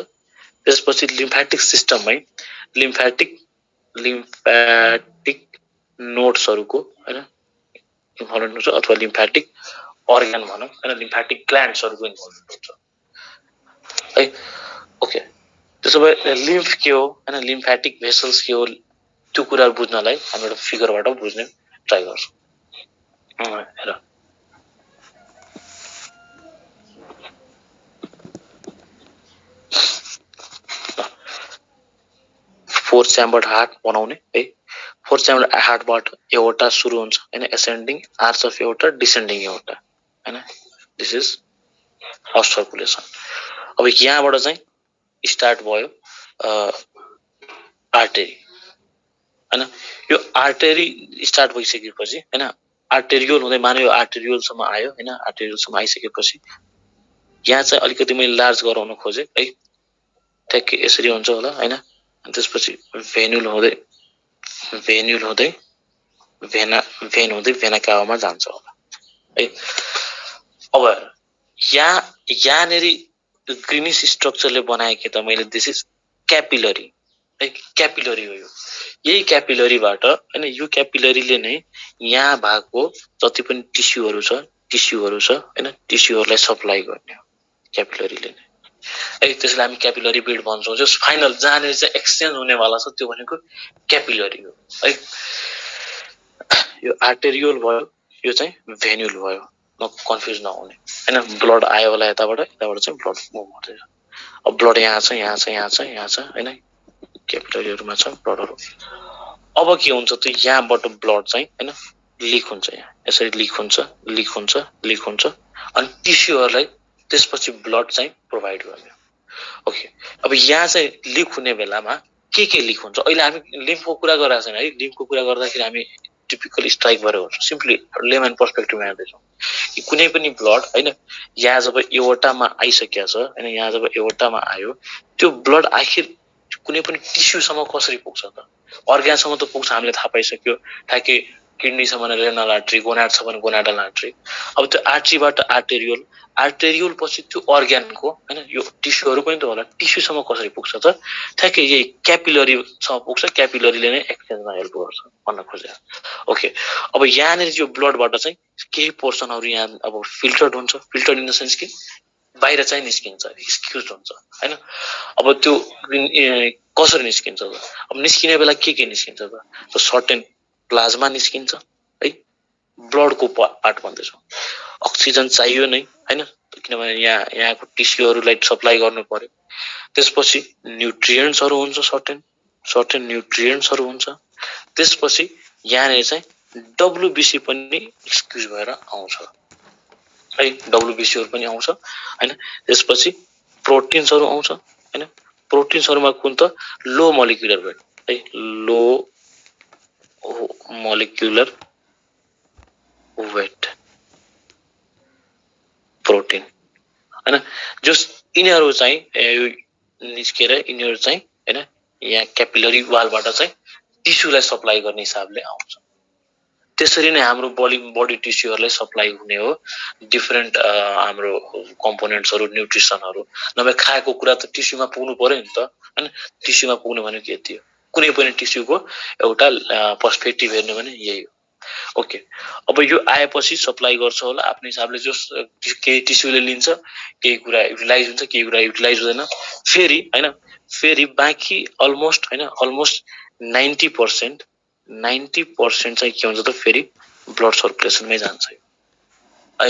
त्यसपछि लिम्फेटिक सिस्टममै लिम्फेटिक नोड्सहरुको हैन इन्भल्भमेन्ट हुन्छ अथवा लिम्फेटिक अर्गन भनौं हैन लिम्फेटिक ग्ल्यान्ड्सहरुको इन्भल्भमेन्ट हुन्छ है ओके त्यसो भए लिम्फ के हो हैन लिम्फेटिक भेसल्स के हो त्यो कुरा बुझ्नलाई हामी एउटा फिगरबाट बुझ्ने ट्राई गर्छौं हेर 4 च्याम्बर्ड हार्ट बनाउने है 4 च्याम्बर्ड हार्टबाट एओर्टा सुरु हुन्छ हैन ascending arch of aorta descending aorta हैन दिस इज हार्ट सर्कुलेसन अब यहाँबाट चाहिँ स्टार्ट भयो आर्टेरी हैन यो आर्टेरी स्टार्ट भइसकेपछि हैन आर्टेरियोल हुँदै माने यो आर्टेरियोल सम्म आयो हैन आर्टेरियोल सम्म आइसकेपछि यहाँ चाहिँ अलिकति मैले लार्ज गराउन खोजे है ठ्याक्कै यसरी हुन्छ होला हैन अनि त्यसपछि भेन्युल हुँदै भेन हुँदै भेना कावामा जान्छ होला है अब यहाँनेरि त्यो ग्रिनिस स्ट्रक्चरले बनाएको त मैले दिस इज क्यापिलरी है क्यापिलरी हो यो यही क्यापिलरीबाट हैन यो क्यापिलरीले नै यहाँ भएको जति पनि टिस्युहरु छ हैन टिस्युहरुलाई सप्लाई गर्ने हो क्यापिलरीले नै है त्यसलाई हामी क्यापिलरी बेड भन्छौं जस फाइनल जहाँनेर चाहिँ एक्सचेन्ज हुनेवाला छ त्यो भनेको क्यापिलरी हो है यो आर्टेरियल भयो यो चाहिँ भेन्युल भयो न कन्फ्युज नहुने हैन ब्लड आयो होला यताबाट चाहिँ ब्लड मुभ हुँदैछ अब ब्लड यहाँ छ हैन क्यापिलरीहरुमा छ ब्लडहरु अब के हुन्छ त यहाँबाट ब्लड चाहिँ हैन लिक हुन्छ यहाँ यसरी लिक हुन्छ अनि टिस्युहरुलाई त्यसपछि ब्लड चाहिँ प्रोवाइड गर्ने ओके अब यहाँ चाहिँ लिक हुने बेलामा के लिक हुन्छ अहिले हामी लिम्फको कुरा गरिरहेका छैन है लिम्फको कुरा गर्दाखेरि हामी टिपिकल स्ट्राइक भएर गर्छौं सिम्पली लेमन पर्सपेक्टिभमा हेर्दैछौं कि कुनै पनि ब्लड हैन यहाँ जब एओर्टामा आइसकेको छ हैन यहाँ जब एओर्टामा आयो त्यो ब्लड आखिर कुनै पनि टिस्युसम्म कसरी पुग्छ त अर्ग्यानसम्म त पुग्छ हामीले थाहा पाइसक्यो ठ्याक्कै किडनी छ भने रेनल आर्टरी गोनाड छ भने गोनाडल आर्टरी अब त्यो आर्टरीबाट आर्टेरियल पछि त्यो अर्ग्यानको हैन यो टिस्युहरु पनि त होला टिस्युसम्म कसरी पुग्छ त ठ्याक्कै यही क्यापिलरीसम्म पुग्छ क्यापिलरीले नै एक्सचेन्जमा हेल्प गर्छ भन्न खोजे ओके अब यहाँनेर यो ब्लडबाट चाहिँ केही पोर्सनहरु यहाँ अब फिल्टर्ड इन द सेन्स कि बाहिर चाहिँ निस्किन्छ एक्सक्युज हुन्छ हैन अब त्यो कसरी निस्किन्छ त अब निस्किने बेला के निस्किन्छ त सर्टेन प्लाज्मा निस्किन्छ है ब्लडको पार्ट भन्दैछौं अक्सिजन चाहियो नै हैन किनभने यहाँको टिस्युहरुलाई सप्लाई गर्नु पर्यो त्यसपछि न्यूट्रिएन्ट्सहरु हुन्छ सर्टेन न्यूट्रिएन्ट्सहरु हुन्छ त्यसपछि यहाँनेर चाहिँ डब्ल्युबीसी पनि एक्सक्युज भएर आउँछ है डब्ल्युबीसीहरु पनि आउँछ हैन त्यसपछि प्रोटिन्सहरु आउँछ हैन प्रोटिन्सहरुमा कुन त लो मोलिकुलर वेट है लो मोलिकुलर वेट प्रोटिन हैन जस यिनीहरु चाहिँ निस्केर यिनीहरु चाहिँ हैन यहाँ क्यापिलरी वालबाट चाहिँ टिस्युलाई सप्लाई गर्ने हिसाबले आउँछ त्यसरी नै हाम्रो बडी टिस्युहरुलाई सप्लाई हुने हो डिफरेन्ट हाम्रो कम्पोनेन्ट्सहरु न्यूट्रिसनहरु नभए खाएको कुरा त टिस्युमा पुग्नु पर्यो नि त हैन टिस्युमा पुग्नु भनेको यति हो कुनै पनि टिस्युको एउटा पर्सपेक्टिभ हेर्नु भने यही हो ओके अब यो आएपछि सप्लाई गर्छ होला आफ्नो हिसाबले जस केही टिस्युले लिन्छ केही कुरा युटिलाइज हुन्छ केही कुरा युटिलाइज हुँदैन फेरि बाँकी अलमोस्ट 90% चाहिँ के हुन्छ त फेरि ब्लड सर्कुलेसनमै जान्छ है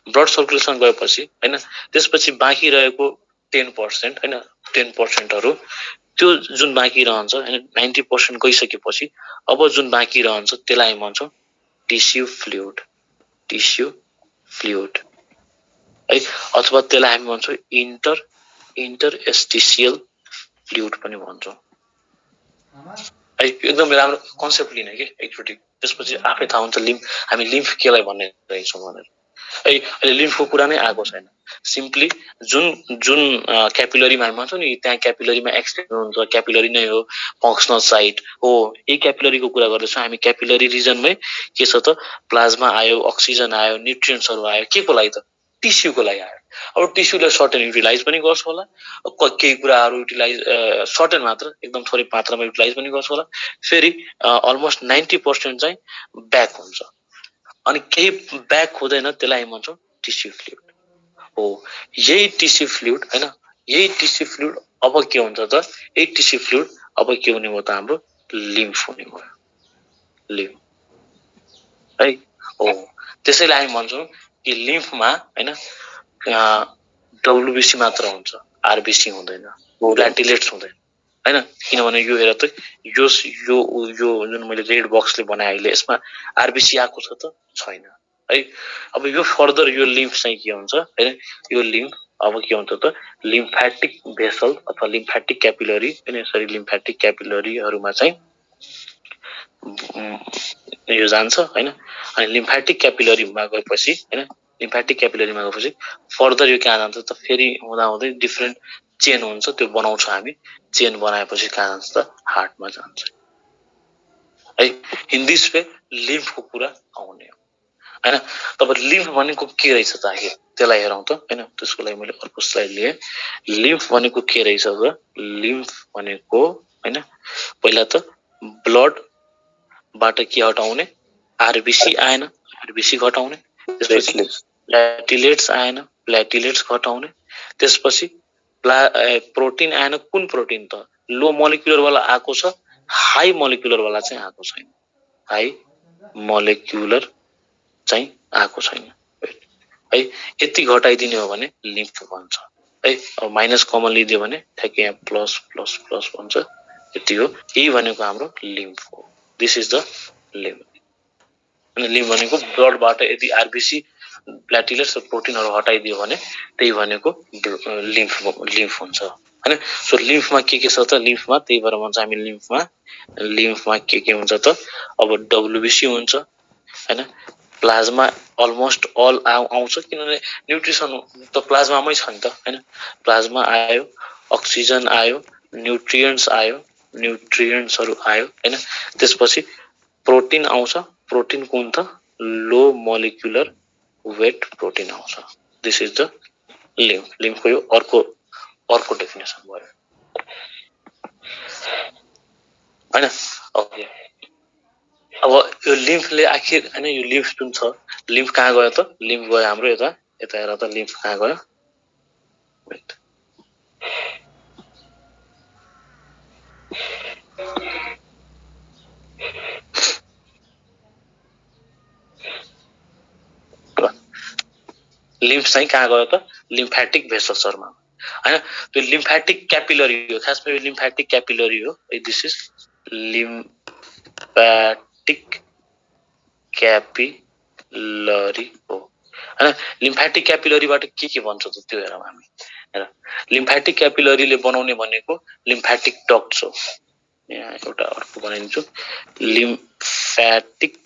ब्लड सर्कुलेसन गएपछि हैन त्यसपछि बाँकी रहेको 10% हैन 10% हरु त्यो जुन बाँकी रहन्छ हैन 90% गइसकेपछि अब जुन बाँकी रहन्छ त्यसलाई हामी भन्छौं टिस्यु फ्लुइड है अथवा त्यसलाई हामी भन्छौं इन्टरस्टिशियल फ्लुइड पनि भन्छौं है एकदम राम्रो कन्सेप्ट लिने के एकचोटी त्यसपछि आफै थाहा हुन्छ हामी लिम्फ केलाई भन्ने रहेछौं भनेर है अहिले लिम्फको कुरा नै आएको छैन सिम्पली जुन क्यापिलरीमा हामी भन्छौं नि त्यहाँ क्यापिलरीमा एक्सटेन्ड हुन्छ क्यापिलरी नै हो फंक्सनल साइट हो यही क्यापिलरीको कुरा गर्दैछौं हामी क्यापिलरी रिजनमै के छ त प्लाज्मा आयो अक्सिजन आयो न्यूट्रिएन्ट्सहरु आयो केको लागि त टिस्युको लागि आयो अब टिस्युले सर्टेन युटिलाइज पनि गर्छ होला केही कुराहरु युटिलाइज सर्टेन मात्र एकदम थोरै मात्रामा युटिलाइज पनि गर्छ होला फेरि अलमोस्ट 90% चाहिँ ब्याक हुन्छ अनि केही ब्याक हुँदैन त्यसलाई हामी भन्छौं टिस्यु फ्लुइड हो यही टिस्यु फ्लुइड हैन यही टिस्यु फ्लुइड अब के हुन्छ त यही टिस्यु फ्लुइड अब के हुने भयो त हाम्रो लिम्फ हुने भयो लिम्फ है हो त्यसैले हामी भन्छौं कि लिम्फमा हैन डब्ल्युबीसी मात्र हुन्छ आरबीसी हुँदैन प्लेटलेट्स हुँदैन हैन किनभने यो हेर त यो जुन मैले रेड बक्सले बनाए अहिले यसमा आरबीसी आको छ त छैन है अब यो फर्दर यो लिम्फ चाहिँ के हुन्छ हैन यो लिम्फ अब के हुन्छ त लिम्फेटिक भेसल अथवा लिम्फेटिक क्यापिलरी हैन यसरी लिम्फेटिक क्यापिलरीहरुमा चाहिँ यो जान्छ हैन अनि लिम्फेटिक क्यापिलरीमा गएपछि हैन लिम्फेटिक क्यापिलरीमा गएपछि फर्दर यो कहाँ जान्छ त फेरि हुँदै डिफरेन्ट चेन हुन्छ त्यो बनाउँछ हामी चेन बनाएपछि कहाँ जान्छ त हार्टमा जान्छ है इन दिस वे लिम्फको कुरा आउने हो हैन। तब लिम्फ भनेको के रहेछ त आखिर त्यसलाई हेरौँ त हैन। त्यसको लागि मैले अर्को स्लाइड लिए। लिम्फ भनेको के रहेछ त? लिम्फ भनेको हैन पहिला त ब्लड बाट के हटाउने आरबीसी आएन, आरबीसी घटाउने, त्यसपछि प्लेटलेट्स आएन, प्लेटलेट्स घटाउने, त्यसपछि प्रोटिन आएन। कुन प्रोटिन त? लो मोलिकुलर वाला आएको छ, हाई मोलिकुलर वाला चाहिँ आएको छैन, हाई मोलिकुलर चाहिँ आएको छैन है। यति घटाइदिने हो भने लिम्फ भन्छ है। अब माइनस कमन लिदियो भने ठ्याक्कै यहाँ प्लस प्लस प्लस भन्छ। यति हो, यही भनेको हाम्रो लिम्फ हो। This is the lymph. अनि लिम्फ भनेको ब्लडबाट यदि आरबीसी प्लेटलेट्स र प्रोटिनहरु हटाइदियो भने त्यही भनेको लिम्फ हुन्छ हैन। सो लिम्फमा के छ त? लिम्फमा त्यही भएर भन्छ हामी लिम्फमा के हुन्छ त? अब डब्ल्युबीसी हुन्छ हैन। प्लाज्मा अलमोस्ट अल आउँछ किनभने न्युट्रिसन त प्लाज्मामै छ नि त हैन। प्लाज्मा आयो, अक्सिजन आयो, न्युट्रिएन्ट्सहरु आयो हैन। त्यसपछि प्रोटिन आउँछ। प्रोटिन कुन त? लो मोलिकुलर वेट प्रोटिन आउँछ। This is the lymph. लिम्फको यो अर्को डेफिनेसन भयो हैन। ओके, अब यो लिम्फले आखिर हैन यो लिम्फ जुन छ, लिम्फ कहाँ गयो त? लिम्फ गयो हाम्रो यता हेर त लिम्फ कहाँ गयो? वेट, लिम्फ चाहिँ कहाँ गयो त? लिम्फेटिक भेसल्सहरुमा हैन। त्यो लिम्फेटिक क्यापिलरी हो, खासमा यो लिम्फेटिक क्यापिलरी हो। दिस इज लिम्फेटिक क्यापिलरी हो हैन। लिम्फेटिक क्यापिलरीबाट के बन्छ त त्यो हेरौँ हामी हैन। लिम्फेटिक क्यापिलरीले बनाउने भनेको लिम्फेटिक डक्ट्स हो। यहाँ एउटा अर्को बनाइदिन्छु। लिम्फेटिक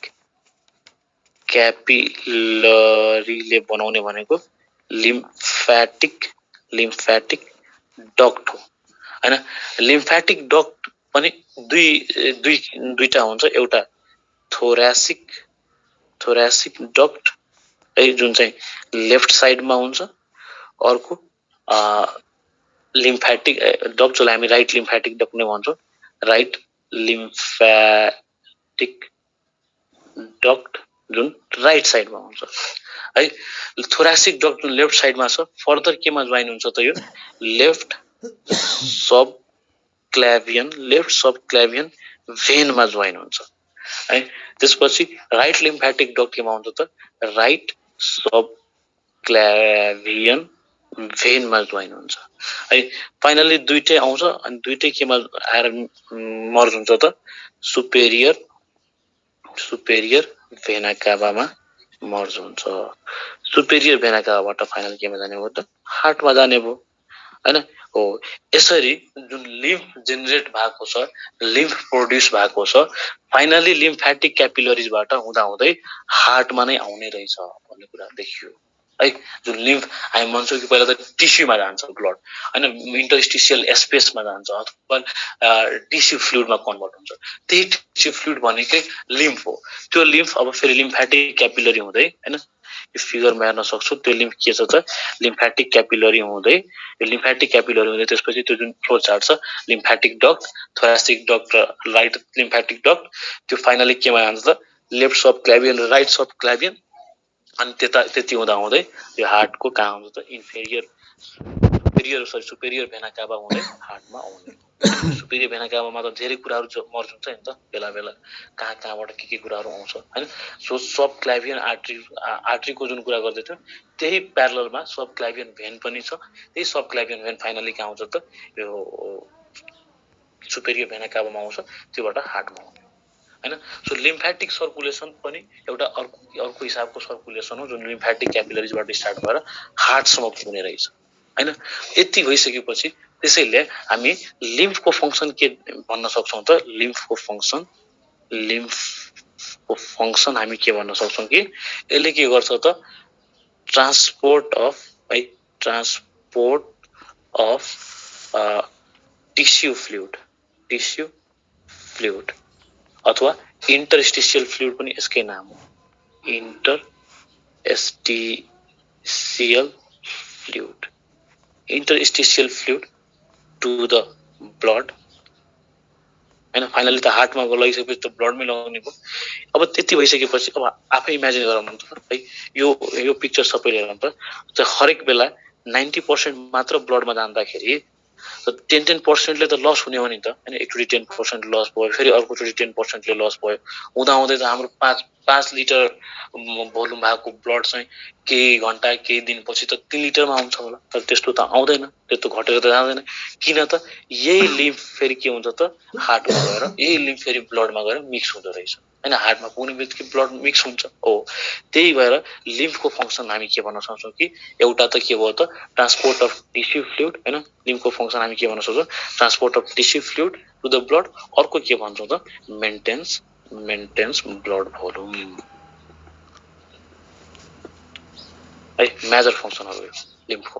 क्यापिलरीले बनाउने भनेको लिम्फेटिक डक्ट हो हैन। लिम्फेटिक डक्ट पनि दुईटा हुन्छ। एउटा थोरासिक डक्ट है जुन चाहिँ लेफ्ट साइडमा हुन्छ, अर्को लिम्फेटिक डक्ट जसलाई हामी राइट लिम्फेटिक डक्ट नै भन्छौँ। राइट लिम्फेटिक डक्ट जुन राइट साइडमा हुन्छ है। थोरासिक डक्ट जुन लेफ्ट साइडमा छ, फर्दर केमा जोइन हुन्छ त? यो लेफ्ट सब क्ल्याभियन भेनमा जोइन हुन्छ है। त्यसपछि राइट लिम्फेटिक डक्ट केमा हुन्छ त? राइट सब क्ल्याभियन भेनमा जोइन हुन्छ है। फाइनली दुईटै आउँछ अनि दुईटै केमा आएर मर्ज हुन्छ त? सुपेरियर भेना काभामा मर्ज हुन्छ। सुपेरियर भेना काभाबाट फाइनल केमा जाने हो त? हार्टमा जाने भयो हैन। हो, यसरी जुन लिम्फ जेनेरेट भएको छ, लिम्फ प्रोड्युस भएको छ, फाइनली लिम्फेटिक क्यापिलरीजबाट हुँदै हार्टमा नै आउने रहेछ भन्ने कुरा देखियो है। जुन लिम्फ हामी भन्छौँ कि पहिला त टिस्युमा जान्छ ब्लड हैन, इन्टरस्टिशियल स्पेसमा जान्छ अथवा टिस्यु फ्लुइडमा कन्भर्ट हुन्छ। त्यही टिस्यु फ्लुइड भनेकै लिम्फ हो। त्यो लिम्फ अब फेरि लिम्फेटिक क्यापिलरी हुँदै हैन, यो फिगरमा हेर्न सक्छौ। त्यो लिम्फ के छ त? लिम्फेटिक क्यापिलरी हुँदै, यो लिम्फेटिक क्यापिलरी हुँदै त्यसपछि त्यो जुन फ्लो चार्ट छ, लिम्फेटिक डक्ट, थोरासिक डक्ट र राइट लिम्फेटिक डक्ट, त्यो फाइनली केमा जान्छ त? लेफ्ट सब क्ल्याभियन र राइट सब क्ल्याभियन। अनि त्यति हुँदै यो हार्टको कहाँ हुन्छ त? सुपेरियर भेना काभा हुँदै हार्टमा आउने। सुपेरियर भेना काभामा त धेरै कुराहरु मर्ज हुन्छ नि त, बेला कहाँबाट के कुराहरु आउँछ हैन। सो सब क्ल्याभियन आर्टरीको जुन कुरा गर्दै थियो, त्यही प्यारललमा सब क्ल्याभियन भेन पनि छ। त्यही सब क्ल्याभियन भेन फाइनली कहाँ आउँछ त? यो सुपेरियर भेना काभामा आउँछ, त्योबाट हार्टमा आउने हैन। सो लिम्फेटिक सर्कुलेसन पनि एउटा अर्को हिसाबको सर्कुलेसन हो, जुन लिम्फेटिक क्यापिलरीजबाट स्टार्ट भएर हार्टसम्म पुग्ने रहेछ हैन। यति भइसकेपछि त्यसैले हामी लिम्फको फंक्सन के भन्न सक्छौं त? लिम्फको फंक्सन हामी के भन्न सक्छौं कि यसले के गर्छ त? ट्रान्सपोर्ट अफ टिस्यु फ्लुइड अथवा इन्टरस्टिशियल फ्लुइड पनि यसकै नाम हो, interstitial fluid interstitial fluid to the blood हैन फाइनली त हार्टमा लगिसकेपछि त ब्लडमै लगाउने भयो अब त्यति भइसकेपछि अब आफै इमेजिन गरौँ त है यो पिक्चर सबैले हेरौँ त हरेक बेला 90% मात्र ब्लडमा जाँदाखेरि त 10% ले त लस हुने हो नि त हैन एकचोटी 10% लस भयो फेरि अर्कोचोटी 10% ले लस भयो हुँदा हुँदै त हाम्रो 5 लिटर भोल्युम भएको ब्लड चाहिँ केही घण्टा केही दिनपछि त 3 लिटरमा आउँछ होला तर त्यस्तो त आउँदैन त्यो त घटेर त जाँदैन किन त यही लिम्फ फेरि के हुन्छ त हार्टमा गएर यही लिम्फ फेरि ब्लडमा गएर मिक्स हुँदो रहेछ हैन हार्टमा पुग्ने बित्तिकै ब्लड मिक्स हुन्छ हो त्यही भएर लिम्फको फंक्सन हामी के भन्न सक्छौं कि एउटा त के भयो त ट्रान्सपोर्ट अफ टिस्यु फ्लुइड हैन लिम्फको फंक्सन हामी के भन्न सक्छौं transport of tissue fluid to the blood अर्को के भन्छौं त मेन्टेन्स ब्लड भोल्युम है मेजर फंक्सनहरु हो लिम्फको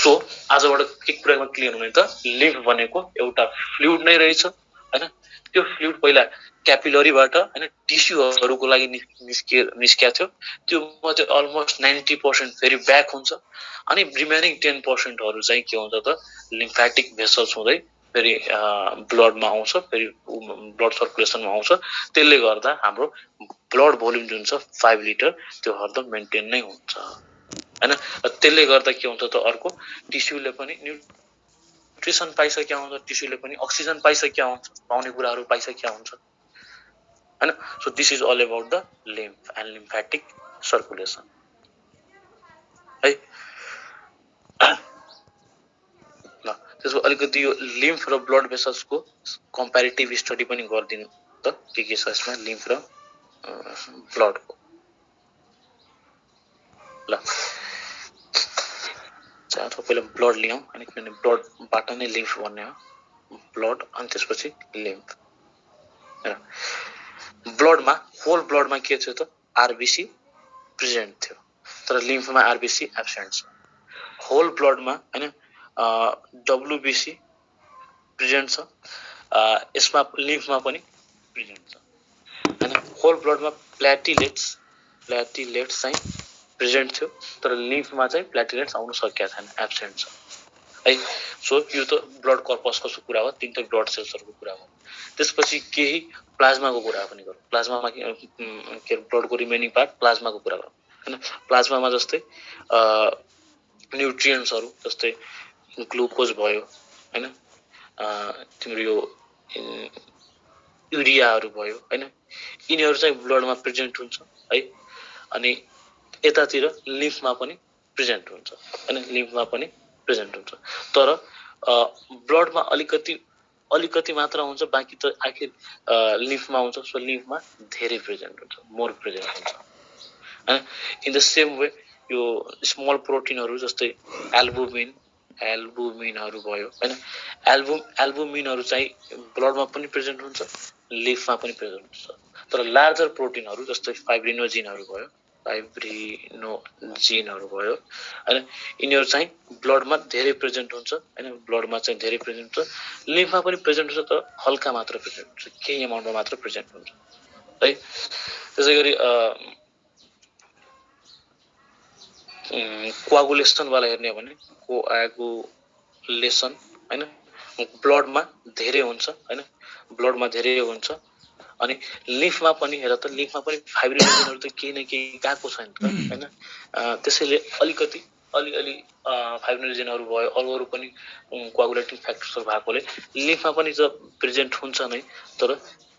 सो आजबाट के कुरामा क्लियर हुने त लिम्फ भनेको एउटा फ्लुइड नै रहेछ हैन त्यो फ्लुइड पहिला क्यापिलरीबाट हैन टिस्युहरुको लागि निस्किया थियो त्यो मध्ये अलमोस्ट 90% फेरि ब्याक हुन्छ अनि रिमेनिङ 10% हरु चाहिँ के हुन्छ त लिम्फेटिक भेसल्स हुँदै फेरि ब्लडमा आउँछ फेरि ब्लड सर्कुलेसनमा आउँछ त्यसले गर्दा हाम्रो ब्लड भोल्युम जुन छ 5 लिटर त्यो हरदम मेन्टेन नै हुन्छ हैन त्यसले गर्दा के हुन्छ त अर्को टिस्युले पनि न्युट्रिसन पाइसक्या हुन्छ टिस्युले पनि अक्सिजन पाइसक्या हुन्छ पाउने कुराहरु पाइसक्या हुन्छ हैन so this is all about the lymph and lymphatic circulation है ल त्यसको अलिकति यो लिम्फ र ब्लड भेसल्स को कम्प्यारेटिभ स्टडी पनि गर्दिनु त के छ यसमा लिम्फ र ब्लड को ल चाहे पहिला ब्लड लियौं अनि किनभने ब्लड बाट नै लिम्फ बन्ने हो ब्लड अनि त्यसपछि लिम्फ ब्लडमा होल ब्लडमा के छ त आरबीसी प्रेजेन्ट थियो तर लिम्फमा आरबीसी एब्सेन्ट छ होल ब्लडमा हैन डब्ल्यूबीसी प्रेजेन्ट छ यसमा लिम्फमा पनि प्रेजेन्ट छ हैन होल ब्लडमा प्लेटलेट्स चाहिँ प्रेजेन्ट थियो तर लिम्फमा चाहिँ प्लेटलेट्स आउन सकेका छैन एब्सेन्ट छ है सो यो त ब्लड कर्पसको कुरा हो तीनटै ब्लड सेल्सहरुको कुरा हो त्यसपछि केही प्लाज्माको कुरा पनि गरौँ प्लाज्मामा के ब्लडको रिमेनिङ पार्ट प्लाज्माको कुरा गरौँ हैन प्लाज्मामा जस्तै न्युट्रिएन्ट्सहरु जस्तै ग्लुकोज भयो हैन तिम्रो यो युरियाहरु भयो हैन यिनीहरु चाहिँ ब्लडमा प्रेजेन्ट हुन्छ है अनि यतातिर लिम्फमा पनि प्रेजेन्ट हुन्छ हैन लिम्फमा पनि प्रेजेन्ट हुन्छ तर ब्लडमा अलिकति मात्र हुन्छ बाकी त आखिर लिम्फमा हुन्छ सो लिम्फमा धेरै प्रेजेन्ट हुन्छ मोर प्रेजेन्ट हुन्छ हैन इन द सेम वे यो स्मल प्रोटिनहरु जस्तै एल्बुमिनहरु भयो हैन एल्बुमिनहरु चाहिँ ब्लडमा पनि प्रेजेन्ट हुन्छ लिम्फमा पनि प्रेजेन्ट हुन्छ तर लार्जर प्रोटिनहरु जस्तै फाइब्रिनोजिनहरु भयो हैन यिनीहरु चाहिँ ब्लडमा धेरै प्रेजेन्ट हुन्छ हैन ब्लडमा चाहिँ धेरै प्रेजेन्ट हुन्छ लिम्फमा पनि प्रेजेन्ट हुन्छ तर हल्का मात्र प्रेजेन्ट हुन्छ केही अमाउन्टमा मात्र प्रेजेन्ट हुन्छ है त्यसैगरी कोआगुलेसन वाला हेर्ने हो भने कोआगुलेसन हैन ब्लडमा धेरै हुन्छ हैन ब्लडमा धेरै हुन्छ अनि लिम्फमा पनि हेर त लिम्फमा पनि फाइब्रिनोजिनहरु त केही न केही गएको छ नि त हैन त्यसैले अलिकति अलि फाइब्रिनोजिनहरु भयो अरू पनि कोआगुलेटिङ फ्याक्टर्सहरु भएकोले लिम्फमा पनि त प्रेजेन्ट हुन्छ नै तर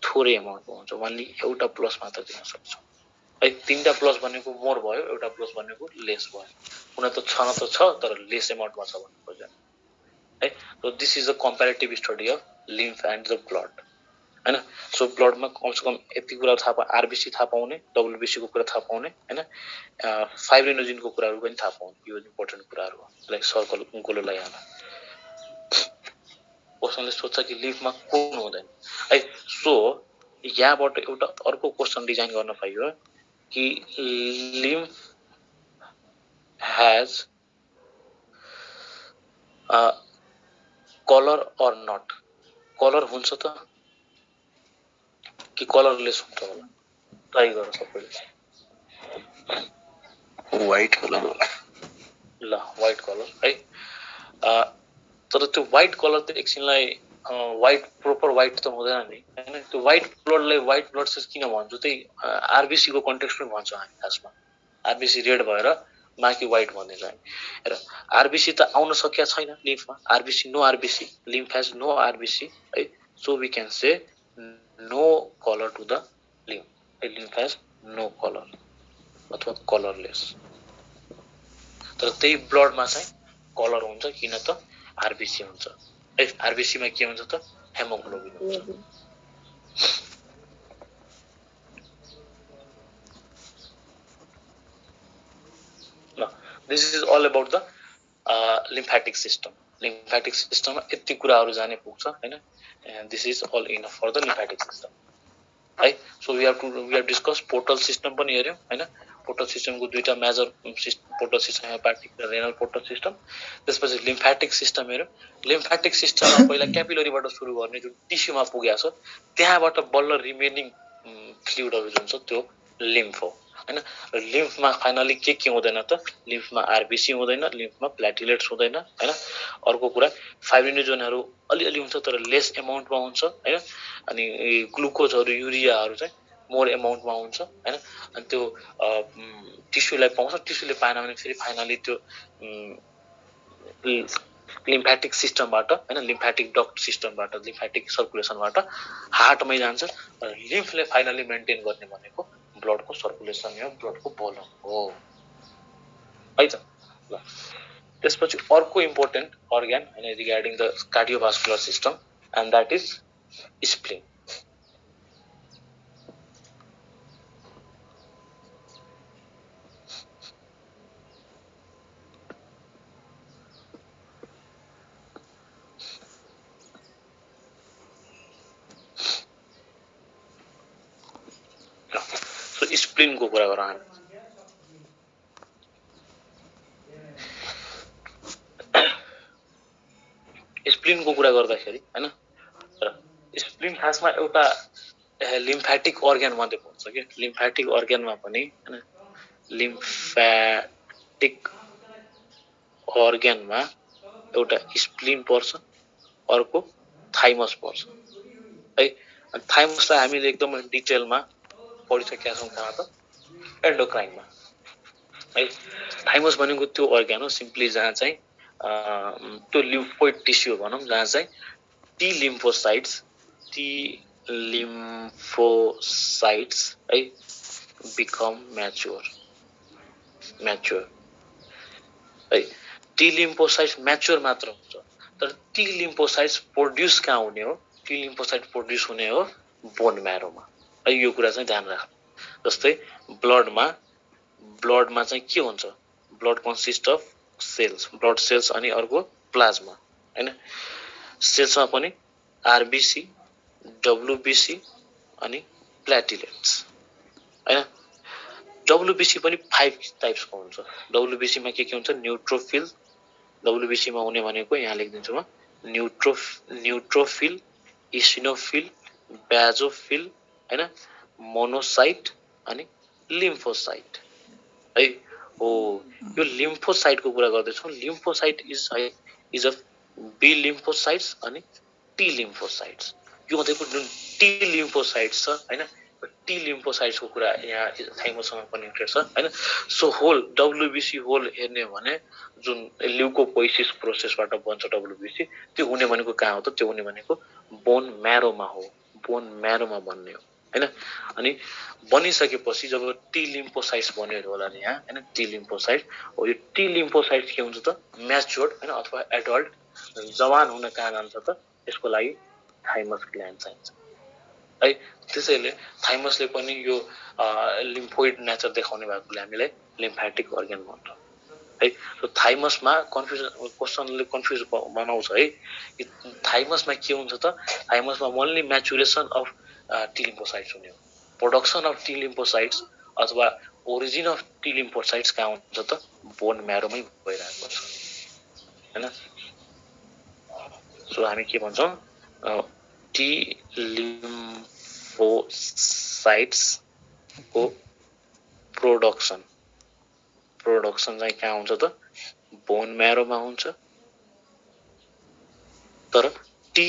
थोरै अमाउन्टमा हुन्छ ओन्ली एउटा प्लस मात्र दिन सक्छ है तीनटा प्लस भनेको मोर भयो एउटा प्लस भनेको लेस भयो हुन त छ तर लेस अमाउन्टमा छ भन्नु खोज्छ है so this is a comparative study of lymph and the blood हैन सो ब्लडमा कमसेकम यति कुरा थाहा पाउने आरबीसी थाहा पाउने डब्ल्यूबीसी को कुरा थाहा पाउने हैन फाइब्रिनोजिनको कुराहरु पनि थाहा पाउने यो इम्पोर्टेन्ट कुराहरु हो लाइक सर्कल गोलोलाई आमा क्वेशनले सोध्छ कि लिम्फमा कुन हुँदैन है सो यहाँबाट एउटा अर्को क्वेशन डिजाइन गर्न पाइयो कि lymph has a color or not color हुन्छ त कि कलरलेस हुन्छ होला ट्राई गर सबैले व्हाइट कलर ल व्हाइट कलर है तर त्यो व्हाइट कलर त एकछिनलाई व्हाइट प्रोपर व्हाइट त हुँदैन नि हैन त्यो व्हाइट ब्लडलाई व्हाइट ब्लड सेल्स किन भन्छौ त्यही आरबीसी को कन्टेक्स्टमा भन्छौँ हामी खासमा आरबीसी रेड भएर बाँकी व्हाइट भन्दैछ हामी हेर आरबीसी त आउन सकेको छैन लिम्फमा RBC no RBC lymph has no RBC है so we can say no colour to the lymph lymph has no colour अथवा कलरलेस तर त्यही ब्लडमा चाहिँ कलर हुन्छ किन त आरबीसी हुन्छ है आरबीसी मा के हुन्छ त हेमोग्लोबिन हुन्छ this is all about the lymphatic system मा यति कुराहरु जाने पुग्छ हैन this is all enough for the lymphatic system है so we have discuss portal system पनि हेर्यौ हैन पोर्टल सिस्टम को दुईटा मेजर पोर्टल सिस्टम हेपाटिक र रेनल पोर्टल सिस्टम त्यसपछि लिम्फेटिक सिस्टम हेर्यौ लिम्फेटिक सिस्टममा पहिला क्यापिलरीबाट सुरु गर्ने जुन टिस्युमा पुगेको छ त्यहाँबाट बल्ल रिमेनिङ फ्लुइडहरु जुन छ त्यो लिम्फ हो हैन र लिम्फमा फाइनली के हुँदैन त लिम्फमा आरबीसी हुँदैन लिम्फमा प्लेटलेट्स हुँदैन हैन अर्को कुरा फाइब्रिनोजेनहरु अलि हुन्छ तर लेस अमाउन्टमा हुन्छ हैन अनि ग्लुकोजहरु युरियाहरु चाहिँ मोर अमाउन्टमा हुन्छ हैन अनि त्यो टिस्युलाई पाउँछ टिस्युले पाएन भने फेरि फाइनली त्यो लिम्फेटिक सिस्टमबाट हैन लिम्फेटिक डक्ट सिस्टमबाट लिम्फेटिक सर्कुलेसनबाट हार्टमै जान्छ र लिम्फले फाइनली मेन्टेन गर्ने भनेको ब्लडको सर्कुलेसन या ब्लडको भोल्युम हो है त ल त्यसपछि अर्को इम्पोर्टेन्ट अर्गन हैन regarding the cardiovascular system and that is spleen spleen को कुरा गरौँ हामी स्प्लिन को कुरा गर्दाखेरि हैन र स्प्लिन खासमा एउटा लिम्फेटिक अर्गन मध्ये पर्छ के लिम्फेटिक अर्गनमा पनि हैन लिम्फेटिक अर्गनमा एउटा स्प्लिन पर्छ अर्को थाइमस पर्छ है थाइमसलाई हामीले एकदम डिटेलमा पढिसकेका छौं कहाँ त एन्डोक्राइनमा है थाइमस भनेको त्यो अर्गन हो सिम्पली जहाँ चाहिँ त्यो लिम्फोइड टिस्यु भनौं जहाँ चाहिँ टी लिम्फोसाइट्स है बिकम म्याच्योर है टी लिम्फोसाइट्स म्याच्योर मात्र हुन्छ तर टी लिम्फोसाइट्स प्रोड्युस कहाँ हुने हो टी लिम्फोसाइट प्रोड्युस हुने हो बोन म्यारोमा है यो कुरा चाहिँ ध्यान राख्नु जस्तै ब्लडमा चाहिँ के हुन्छ blood consist of cells blood cells अनि अर्को प्लाज्मा हैन सेल्समा पनि आरबीसी डब्ल्यूबीसी अनि प्लेटलेट्स हैन डब्ल्यूबीसी पनि 5 टाइप्स को हुन्छ डब्ल्यूबीसी मा के हुन्छ न्यूट्रोफिल डब्ल्यूबीसी मा हुने भनेको यहाँ लेख्दिन्छु म न्यूट्रोफिल इसिनोफिल बेजोफिल हैन मोनोसाइट अनि लिम्फोसाइट है हो यो लिम्फोसाइट को कुरा गर्दैछौं lymphocyte is a B lymphocytes अनि टी लिम्फोसाइट्स यो भनेको जुन टी लिम्फोसाइट्स छ हैन टी लिम्फोसाइट्स को कुरा यहाँ थाइमससँग कनेक्टेड छ हैन सो होल डब्ल्यूबीसी होल हेर्ने भने जुन ल्युकोपोइसिस प्रोसेसबाट बन्छ डब्ल्यूबीसी त्यो हुने भनेको कहाँ हो त त्यो हुने भनेको बोन म्यारोमा हो बोन म्यारोमा बन्ने हो हैन अनि बनिसकेपछि जब टी लिम्फोसाइट्स बन्यो होला नि यहाँ हैन टी लिम्फोसाइट हो यो टी लिम्फोसाइट के हुन्छ त म्याच्योर्ड हैन अथवा एडल्ट जवान हुन कहाँ जान्छ त यसको लागि थाइमस ग्ल्यान्ड चाहिन्छ है त्यसैले थाइमसले पनि यो लिम्फोइड नेचर देखाउने भएकोले हामीलाई लिम्फेटिक अर्गन भन्छ है सो थाइमसमा क्वेशनले कन्फ्युज बनाउँछ है थाइमसमा के हुन्छ त थाइमसमा ओन्ली म्याचुरेसन अफ टी लिम्फोसाइट्स हुने हो प्रोडक्सन अफ टी लिम्फोसाइट्स अथवा ओरिजिन अफ टी लिम्फोसाइट्स कहाँ हुन्छ त बोन म्यारोमै भइरहेको छ हैन सो हामी के भन्छौं टी लिम्फोसाइट्स को प्रोडक्सन प्रोडक्सन चाहिँ कहाँ हुन्छ त बोन म्यारोमा हुन्छ तर टी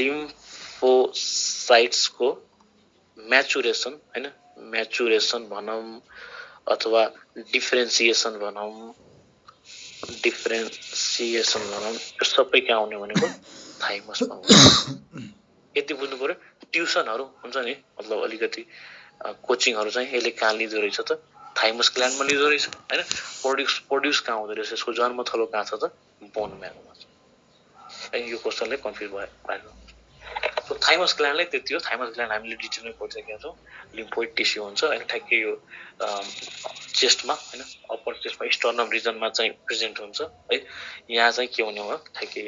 लिम्फोसाइट्सको म्याचुरेसन हैन म्याचुरेसन भनौं अथवा डिफरेन्सिएसन भनौं यो सबै कहाँ आउने भनेको थाइमसमा हुन्छ यति बुझ्नु पर्यो ट्युसनहरु हुन्छ नि मतलब अलिकति कोचिङहरु चाहिँ यसले कहाँ लिँदो रहेछ त थाइमस ग्ल्यान्डमा लिँदो रहेछ हैन प्रोड्युस कहाँ हुँदो रहेछ यसको जन्मथलो कहाँ छ त बोन म्यारोमा छ यो क्वेशनले कन्फ्युज भयो सो थाइमस ग्ल्यान्डले त्यति हो थाइमस ग्ल्यान्ड हामीले डिटेलमा पढिसकेका छौं लिम्फोइड टिस्यु हुन्छ हैन ठ्याक्कै यो चेस्टमा हैन अप्पर चेस्टमा स्टर्नम रिजनमा चाहिँ प्रेजेन्ट हुन्छ है यहाँ चाहिँ के हुने हो ठ्याक्कै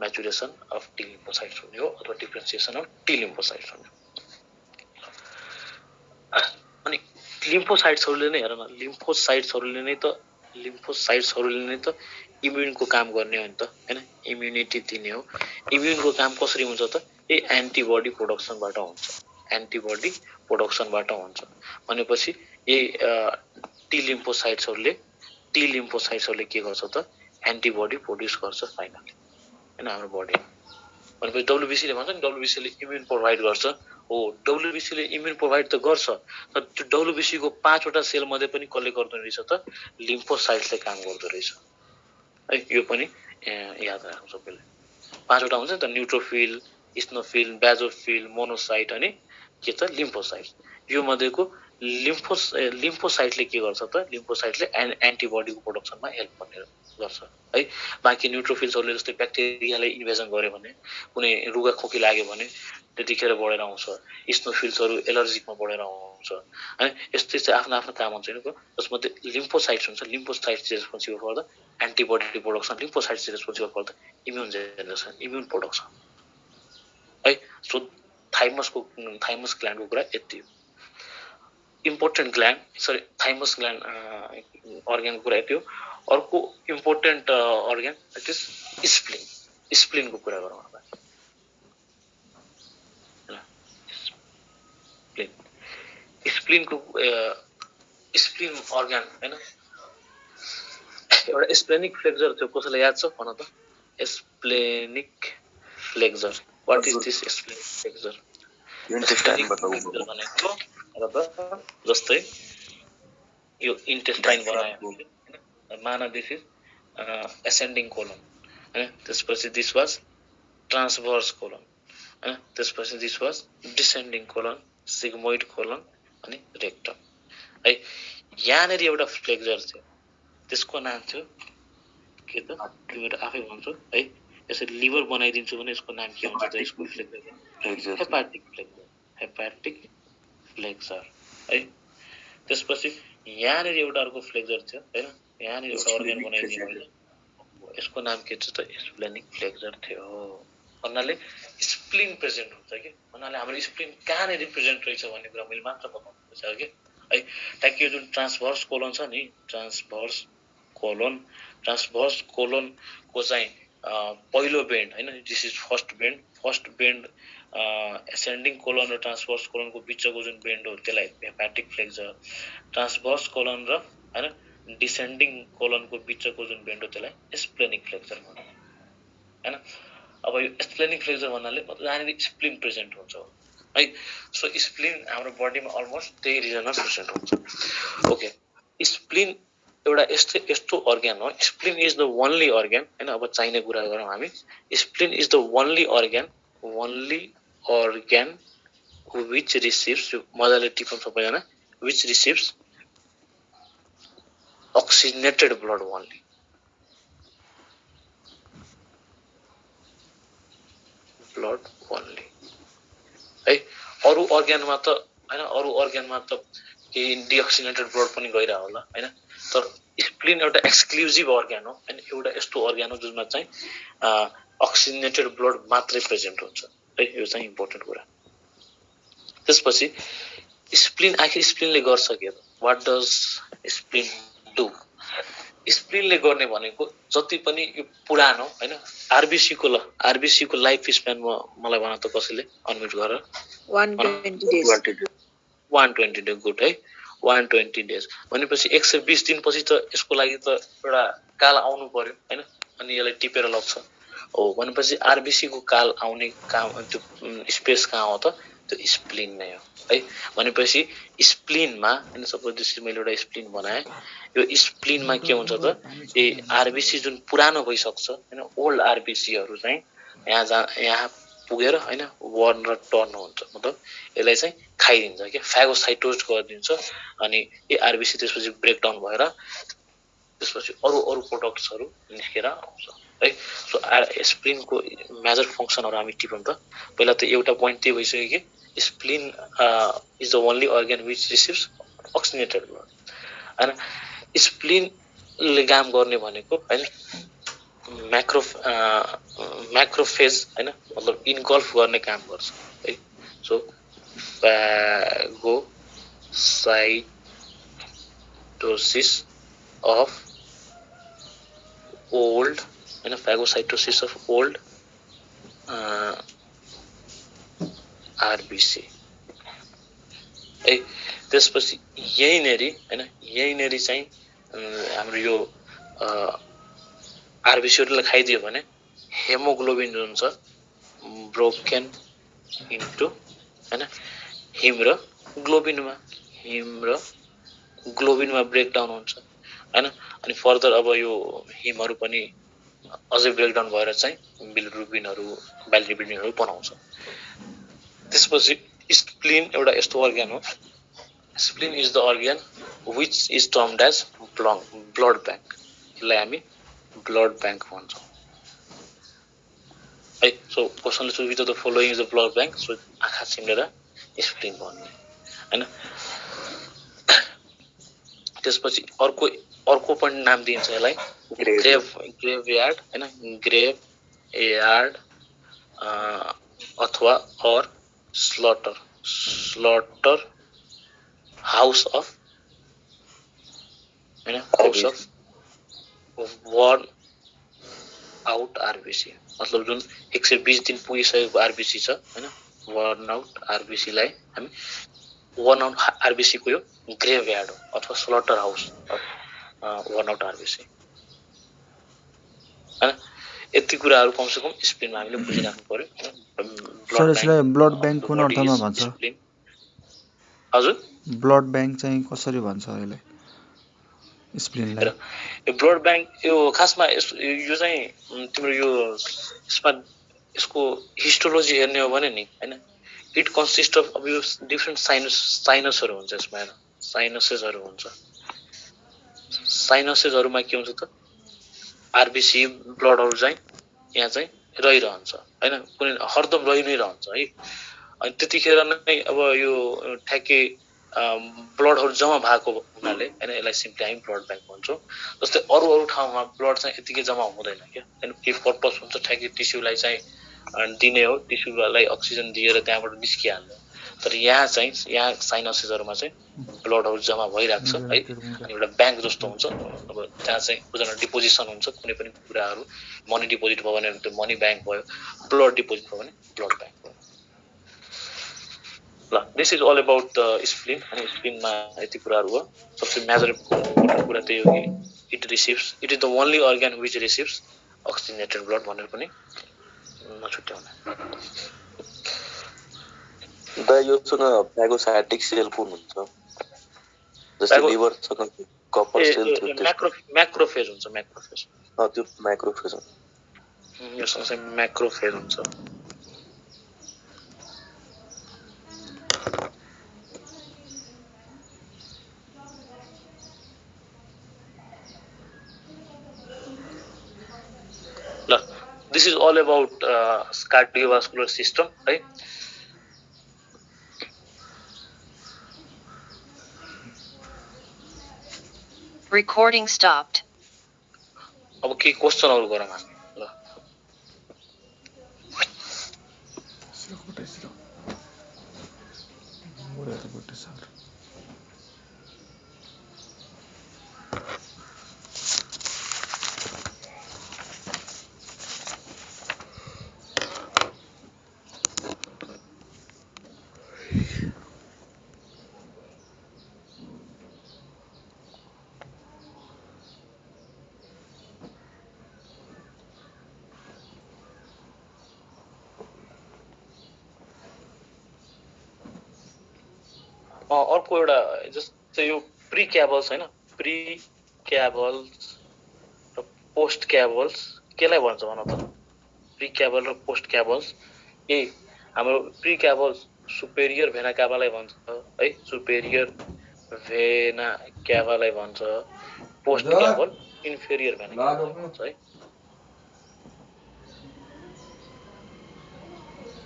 म्याचुरेसन अफ टी लिम्फोसाइट्स हुने हो अथवा डिफरेन्सिएसन अफ टी लिम्फोसाइट्स हुने हो अनि लिम्फोसाइट्सहरुले नै हेर न लिम्फोसाइट्सहरुले नै त इम्युनको काम गर्ने हो नि त हैन इम्युनिटी दिने हो इम्युनको काम कसरी हुन्छ त ए एन्टिबडी प्रोडक्सनबाट हुन्छ भनेपछि यही टी लिम्फोसाइट्सहरुले के गर्छ त एन्टिबडी प्रोड्युस गर्छ फाइनली हैन हाम्रो बडीमा भनेपछि डब्ल्युबीसी ले भन्छ नि डब्ल्युबीसी ले इम्युन प्रोभाइड गर्छ हो डब्ल्युबीसी ले इम्युन प्रोभाइड त गर्छ तर त्यो डब्ल्युबीसी को 5 वटा सेल मध्ये पनि कसले गर्दो रहेछ त लिम्फोसाइट्सले काम गर्दो रहेछ है यो पनि याद राख्नु सबैले 5 वटा हुन्छ नि त न्यूट्रोफिल इस्नोफिल बेजोफिल मोनोसाइट अनि के त लिम्फोसाइट यो मध्येको लिम्फोसाइटले के गर्छ त लिम्फोसाइटले एन्टिबडी को प्रोडक्सनमा हेल्प गर्ने गर्छ है बाकी न्यूट्रोफिल्सहरुले जस्तै ब्याक्टेरियालाई इन्भेजन गर्यो भने कुनै रुगा खोकी लाग्यो भने त्यतिखेर बढेर आउँछ इस्नोफिल्सहरु एलर्जिकमा बढेर आउँछ हैन यस्तै चाहिँ आफ्नो आफ्नो काम हुन्छ नि जसमध्ये लिम्फोसाइट्स हुन्छ lymphocytes responsible for the antibody production lymphocytes responsible for the immune generation immune production है सो थाइमस ग्ल्यान्डको कुरा यति हो इम्पोर्टेन्ट ग्ल्यान्ड थाइमस ग्ल्यान्ड अर्गनको कुरा यति हो अर्को इम्पोर्टेन्ट अर्गन इट इज स्प्लिनको कुरा गरौँ अब स्प्लिन अर्गन हैन एउटा स्प्लेनिक फ्लेक्सर थियो कसैलाई याद छ भन त splenic flexor what is this splenic flexor intestine भनेको जस्तै यो इन्टेस्टाइन बनायो माना दिस इज एसेन्डिङ कोलन हैन त्यसपछि दिस वाज ट्रान्सभर्स कोलन हैन त्यसपछि this was descending colon sigmoid colon अनि रेक्टम है यहाँनेरि एउटा फ्लेक्सर थियो त्यसको नाम थियो के त त्यो आफै भन्छु है यसरी लिभर बनाइदिन्छु भने यसको नाम के हुन्छ त यसको फ्लेक्सर हेपाटिक फ्लेक्सर है त्यसपछि यहाँनेरि एउटा अर्को फ्लेक्सर थियो हैन यहाँनेरि एउटा अर्गन बनाइदिनु भयो यसको नाम के छ त स्प्लेनिक फ्लेक्सर थियो भन्नाले स्प्लिन प्रेजेन्ट हुन्छ के भन्नाले हाम्रो स्प्लिन कहाँनेरि प्रेजेन्ट रहेछ भन्ने कुरा मैले मात्र बताउनु छ के है ट्याक्कै जुन ट्रान्सभर्स कोलन छ नि ट्रान्सभर्स कोलन को चाहिँ पहिलो बेन्ड हैन this is first bend ascending colon र ट्रान्सभर्स कोलनको बीचको जुन बेन्ड हो त्यसलाई हेपाटिक फ्लेक्सर ट्रान्सभर्स कोलन र हैन डिसेन्डिङ कोलनको बीचको जुन बेन्ड हो त्यसलाई स्प्लेनिक फ्लेक्सर भन्छ हैन अब यो स्प्लेनिक फ्लेक्सर भन्नाले मतलब यहाँनेरि स्प्लिन प्रेजेन्ट हुन्छ है सो स्प्लिन हाम्रो बडीमा अलमोस्ट त्यही रिजनमा प्रेजेन्ट हुन्छ ओके स्प्लिन एउटा यस्तो अर्गन हो spleen is the only organ हैन अब चाहिने कुरा गरौँ हामी spleen is the only organ which receives मजाले टिपौँ सबैजना which receives oxygenated blood only है अरु अर्गनमा त हैन अरु अर्गनमा त के डिअक्सिनेटेड ब्लड पनि गइरा होला हैन तर स्प्लिन एउटा एक्सक्लुसिभ अर्गन हो हैन एउटा यस्तो अर्गन हो जसमा चाहिँ अक्सिजनेटेड ब्लड मात्रै प्रेजेन्ट हुन्छ है यो चाहिँ इम्पोर्टेन्ट कुरा त्यसपछि स्प्लिन आखिर स्प्लिनले गर्छ के व्हाट डज स्प्लिन डु स्प्लिनले गर्ने भनेको जति पनि यो पुरानो हैन आरबीसी को लाइफ स्प्यान मलाई भन त कसैले अनम्युट गरेर 120 डेज 120 डे गुड है 120 days भनेपछि 120 दिनपछि त यसको लागि त एउटा काल आउनु पर्यो हैन अनि यसलाई टिपेर लग्छ हो भनेपछि आरबीसी को काल आउने काम त्यो स्पेस कहाँ हो त त्यो स्प्लिन नै हो है भनेपछि स्प्लिनमा हैन सपोज दिस मैले एउटा स्प्लिन बनाए यो स्प्लिनमा के हुन्छ त ए आरबीसी जुन पुरानो भइसक्छ हैन ओल्ड आरबीसीहरु चाहिँ यहाँ पुगेर हैन वर्न र टर्न हुन्छ मतलब यसलाई चाहिँ खाइदिन्छ के फागोसाइटोज गरिदिन्छ अनि यो आरबीसी त्यसपछि ब्रेकडाउन भएर त्यसपछि अरु प्रोडक्ट्सहरु निस्केर आउँछ है सो स्प्लिन को मेजर फंक्सनहरु हामी टिपौं त पहिला त एउटा पोइन्ट त्यही भइसक्यो कि spleen is the only organ which receives oxygenated blood हैन स्प्लिन ले काम गर्ने भनेको हैन मैक्रोफेज हैन मतलब इन्गल्फ गर्ने काम गर्छ है सो फागोसाइटोसिस अफ ओल्ड हैन फागोसाइटोसिस अफ ओल्ड आरबीसी है त्यसपछि यहीनेरी चाहिँ हाम्रो यो आरबीसीहरुले खाइदियो भने हेमोग्लोबिन जुन छ ब्रोकन इन्टु हैन हिम र ग्लोबिनमा ब्रेकडाउन हुन्छ हैन अनि फर्दर अब यो हिमहरु पनि अझै ब्रेकडाउन भएर चाहिँ बिलिरुबिनहरु बनाउँछ त्यसपछि स्प्लिन एउटा यस्तो अर्गन हो spleen is the organ which is termed as blood bank यसलाई हामी ब्लड बैंक भन्छौं है सो क्वेशनले सोध्यो त following is the blood bank so आँखा चिम्लेर स्प्लिन भन्ने हैन त्यसपछि अर्को पनि नाम दिन्छ यसलाई ग्रेभयार्ड हैन ग्रेभयार्ड अथवा और स्लॉटर हाउस अफ हैन house of worn out RBC मतलब जुन 120 दिन पुगिसकेको आरबीसी छ हैन वर्न आउट आरबीसी लाई हामी वर्न आउट आरबीसी को यो ग्रेभयार्ड हो अथवा slaughter house of worn out RBC हैन यति कुराहरु कम से कम स्प्लिनमा हामीले बुझिराख्नु पर्यो सर यसलाई ब्लड बैंक कुन अर्थमा भन्छ हजुर ब्लड बैंक चाहिँ कसरी भन्छ यसलाई स्प्लिनलाई यो ब्लड बैंक यो खासमा यो चाहिँ तिम्रो यो यसको हिस्टोलोजी हेर्ने हो भने नि हैन इट कन्सिस्ट अफ अब यो डिफरेंट साइनसहरु हुन्छ यसमा हैन साइनसेसहरु हुन्छ साइनसेसहरुमा के हुन्छ त आरबीसी ब्लडहरु चाहिँ यहाँ चाहिँ रहिरहन्छ हैन कुनै हरदम रहि नै रहन्छ है अनि त्यतिखेर नै अब यो ठ्याक्कै ब्लडहरु जम्मा भएको हुनाले हैन यसलाई सिम्पली हामी ब्लड बैंक भन्छौं जस्तै अरु ठाउँमा ब्लड चाहिँ यतिकै जम्मा हुँदैन के हैन के पर्पस हुन्छ ठ्याक्कै टिस्युलाई चाहिँ दिने हो टिस्युलाई अक्सिजन दिएर त्यहाँबाट निस्किहाल्छ तर यहाँ साइनसेसहरुमा चाहिँ ब्लडहरु जम्मा भइराख्छ है अनि एउटा बैंक जस्तो हुन्छ अब त्यहाँ चाहिँ कुनै डिपोजिसन हुन्छ कुनै पनि कुराहरु मनी डिपोजिट भयो भने त्यो मनी बैंक भयो ब्लड डिपोजिट भयो भने ब्लड बैंक भयो ल this is all about the spleen अनि स्प्लिनमा यति कुराहरु हो सबसे मेजर कुरा त्यही हो कि it is the only organ which receives oxygenated blood भनेर पनि नछुट्याउनु योसँग फागोसाइटिक सेल कुन हुन्छ जस्तै लिभर सँग कपर सेल मैक्रोफेज हुन्छ मैक्रोफेज त्यो मैक्रोफेज हो योसँग चाहिँ मैक्रोफेज हुन्छ This is all about cardiovascular system, right? Recording stopped. अब के क्वेशनहरु गरौँ हामी ल अर्को एउटा जस्तै यो प्री क्याबल्स हैन, प्री क्याबल्स र पोस्ट क्याबल्स केलाई भन्छ भन त? प्री क्याबल र पोस्ट क्याबल्स यही हाम्रो प्री क्याबल्स सुपेरियर भेना क्याभालाई भन्छ है, सुपेरियर भेना क्याभालाई भन्छ, पोस्ट क्याबल इन्फेरियर भेना क्याभालाई भन्छ है,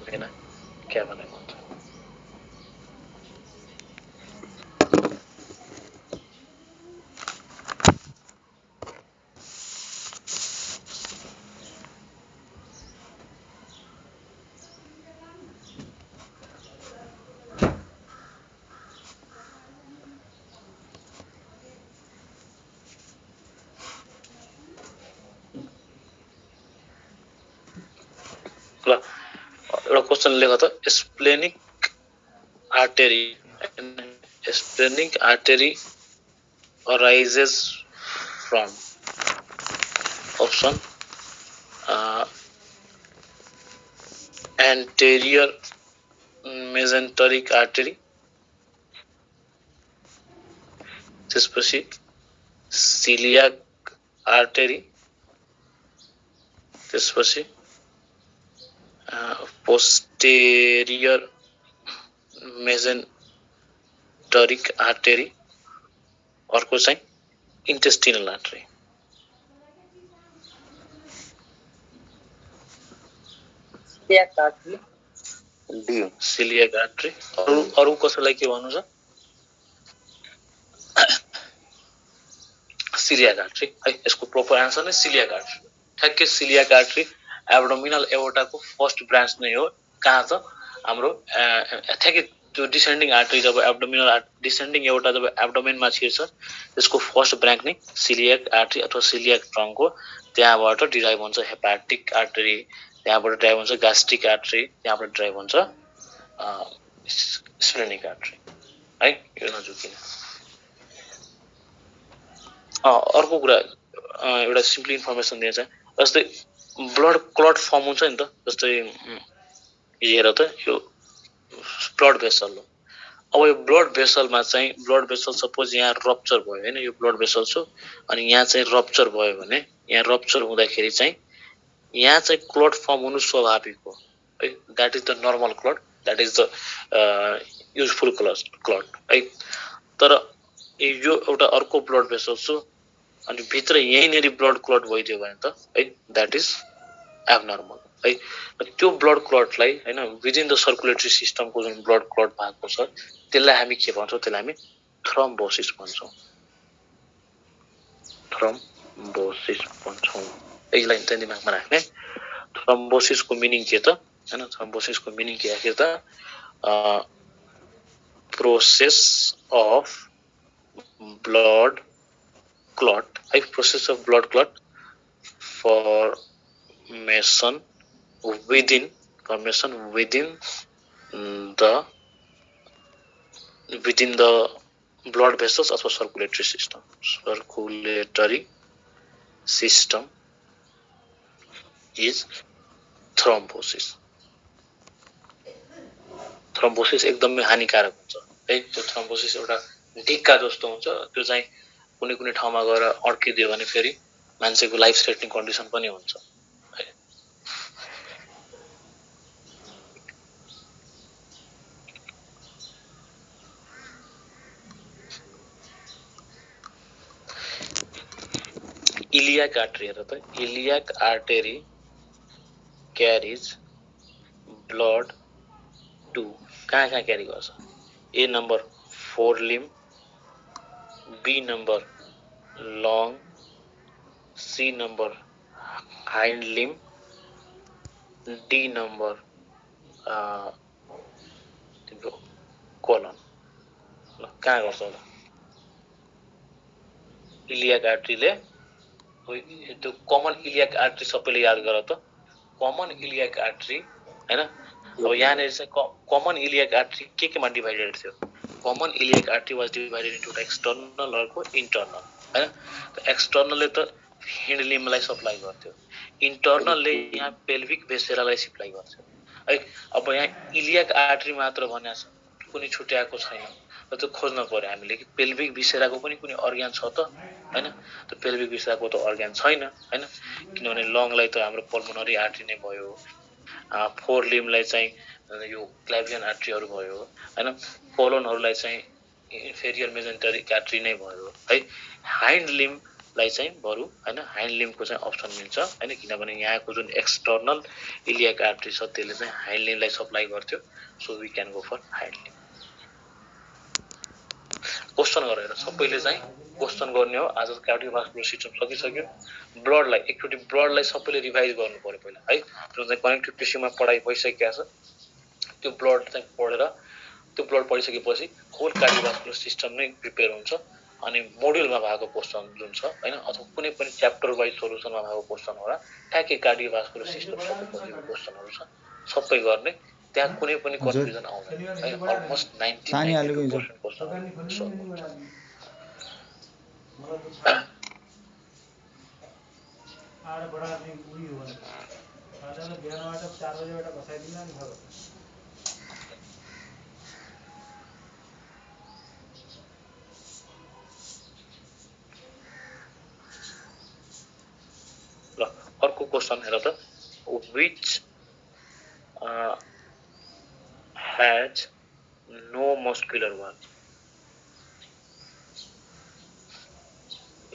भेना क्याभालाई भन्छ। ल एउटा क्वेशन लेख त, splenic artery arises from option anterior mesenteric artery, त्यसपछि celiac artery, त्यसपछि posterior mesenteric artery, अर्को चाहिँ intestinal artery। celiac artery। अरु कसैलाई के भन्नु छ? celiac artery है, यसको प्रोपर आन्सर नै celiac artery। ठ्याक्कै celiac artery एब्डोमिनल एओर्टाको फर्स्ट ब्रान्च नै हो। कहाँ छ? हाम्रो ठ्याक्कै त्यो डिसेन्डिङ आर्टरी जब एब्डोमिनल डिसेन्डिङ एओर्टा जब एब्डोमेनमा छिर्छ, त्यसको फर्स्ट ब्रान्च नै celiac artery अथवा celiac trunk हो। त्यहाँबाट डिराइभ हुन्छ हेपाटिक आर्टरी, त्यहाँबाट ड्राइभ हुन्छ ग्यास्ट्रिक आर्टरी, त्यहाँबाट ड्राइभ हुन्छ स्प्लेनिक आर्टरी है, यो नजुकिन। अर्को कुरा एउटा सिम्पली इन्फर्मेसन दिन्छ, जस्तै ब्लड क्लट फर्म हुन्छ नि त, जस्तै हेर त यो ब्लड भेसल हो। अब यो ब्लड भेसलमा चाहिँ ब्लड भेसल सपोज यहाँ रप्चर भयो हैन, यो ब्लड भेसल छ अनि यहाँ चाहिँ रप्चर भयो भने, यहाँ रप्चर हुँदाखेरि चाहिँ यहाँ चाहिँ क्लट फर्म हुनु स्वाभाविक हो है, that is the normal clot, that is the useful clot है। तर यो एउटा अर्को ब्लड भेसल छ अनि भित्र यहीँनेरि ब्लड क्लट भइदियो भने त है, दैट इज एबनर्मल है। त्यो ब्लड क्लटलाई हैन विदिन द सर्कुलेटरी सिस्टमको जुन ब्लड क्लट भएको छ त्यसलाई हामी के भन्छौँ? त्यसलाई हामी थ्रोम्बोसिस भन्छौँ, थ्रोम्बोसिस भन्छौँ। यसलाई चाहिँ दिमागमा राख्ने। थ्रोम्बोसिसको मिनिङ के त हैन? थ्रोम्बोसिसको मिनिङ के आखिर त? प्रोसेस अफ ब्लड क्लट है, process of blood clot formation within the blood vessels अथवा circulatory system is thrombosis। Thrombosis एकदमै हानिकारक हुन्छ है। त्यो थ्रोम्बोसिस एउटा ढिक्का जस्तो हुन्छ, त्यो चाहिँ कुनै कुनै ठाउँमा गएर अड्किदियो भने फेरि मान्छेको लाइफ थ्रेटनिङ कन्डिसन पनि हुन्छ है। इलियाक आर्टरी हेर त, iliac artery carries blood to कहाँ कहाँ क्यारी गर्छ? A number 4 limb, B number lung, C number hind limb, D number तिम्रो कोलन। ल कहाँ गर्छ होला? इलियाक आर्टरीले त्यो कमन इलियाक आर्टरी सबैले याद गर त, कमन इलियाक आर्टरी हैन। अब यहाँनिर चाहिँ कमन इलियाक आर्टरी केमा डिभाइडेड थियो? Common iliac artery was divided into external अर्को इन्टर्नल हैन। एक्सटर्नलले त हिन्ड लिम्बलाई सप्लाई गर्थ्यो, इन्टर्नलले यहाँ पेल्भिक भेसेरालाई सप्लाई गर्थ्यो है। अब यहाँ इलियाक आर्टरी मात्र भनेको छ, कुनै छुट्याएको छैन। र त्यो खोज्न पर्यो हामीले कि पेल्भिक भिसेराको पनि कुनै अर्ग्यान छ त हैन त्यो पेल्भिक भिसेराको त अर्ग्यान छैन हैन किनभने लङलाई त हाम्रो पल्मोनरी आर्टरी नै भयो फोर लिम्बलाई चाहिँ यो क्लाभियन आर्टरीहरु भयो हैन कोलोनहरुलाई चाहिँ इन्फेरियर मेजेन्टरिक आर्टरी नै भयो है हाइन्ड लिम्बलाई चाहिँ बरु हैन हाइन्ड लिम्बको चाहिँ अप्सन मिल्छ हैन किनभने यहाँको जुन एक्सटर्नल इलियाक आर्टरी छ त्यसले चाहिँ हाइन्ड लिम्बलाई सप्लाई गर्थ्यो so we can go for hind limb question गरेर सबैले चाहिँ क्वेशन गर्ने हो आज कार्डियोभास्कुलर सिस्टम सकिसक्यो ब्लडलाई एकचोटी ब्लडलाई सबैले रिभाइज गर्नु पर्यो पहिला है जुन चाहिँ कनेक्टिभ टिस्युमा पढाइ भइसकेको छ त्यो ब्लड चाहिँ पढेर त्यो ब्लड पढिसकेपछि होल कार्डियोभास्कुलर सिस्टम नै प्रिपेयर हुन्छ अनि मोड्युलमा भएको क्वेशन जुन छ हैन अथवा कुनै पनि च्याप्टर वाइज सोलुसनमा भएको क्वेशन होला ट्याकै कार्डियोभास्कुलर सिस्टम सबै क्वेशनहरु छ सबै गर्ने त्यहाँ कुनै पनि कन्फ्युजन आउँदैन है अलमोस्ट 90% क्वेशन आडे बडा आदमी उही हो भने साधारण बिहानबाट 4 बजेबाट बसाइदिनु नि भयो ल अर्को क्वेशन हेर त which has no muscular wall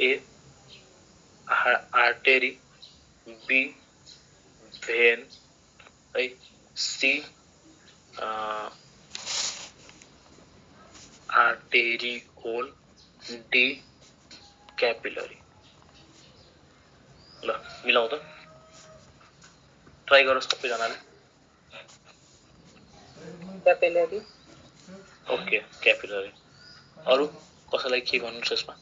A artery B vein right C arteriole D capillary ल मिलाउ त ट्राई गर सबैजनाले क्यापिलरी ओके क्यापिलरी अरु कसैलाई के भन्नु छ यसमा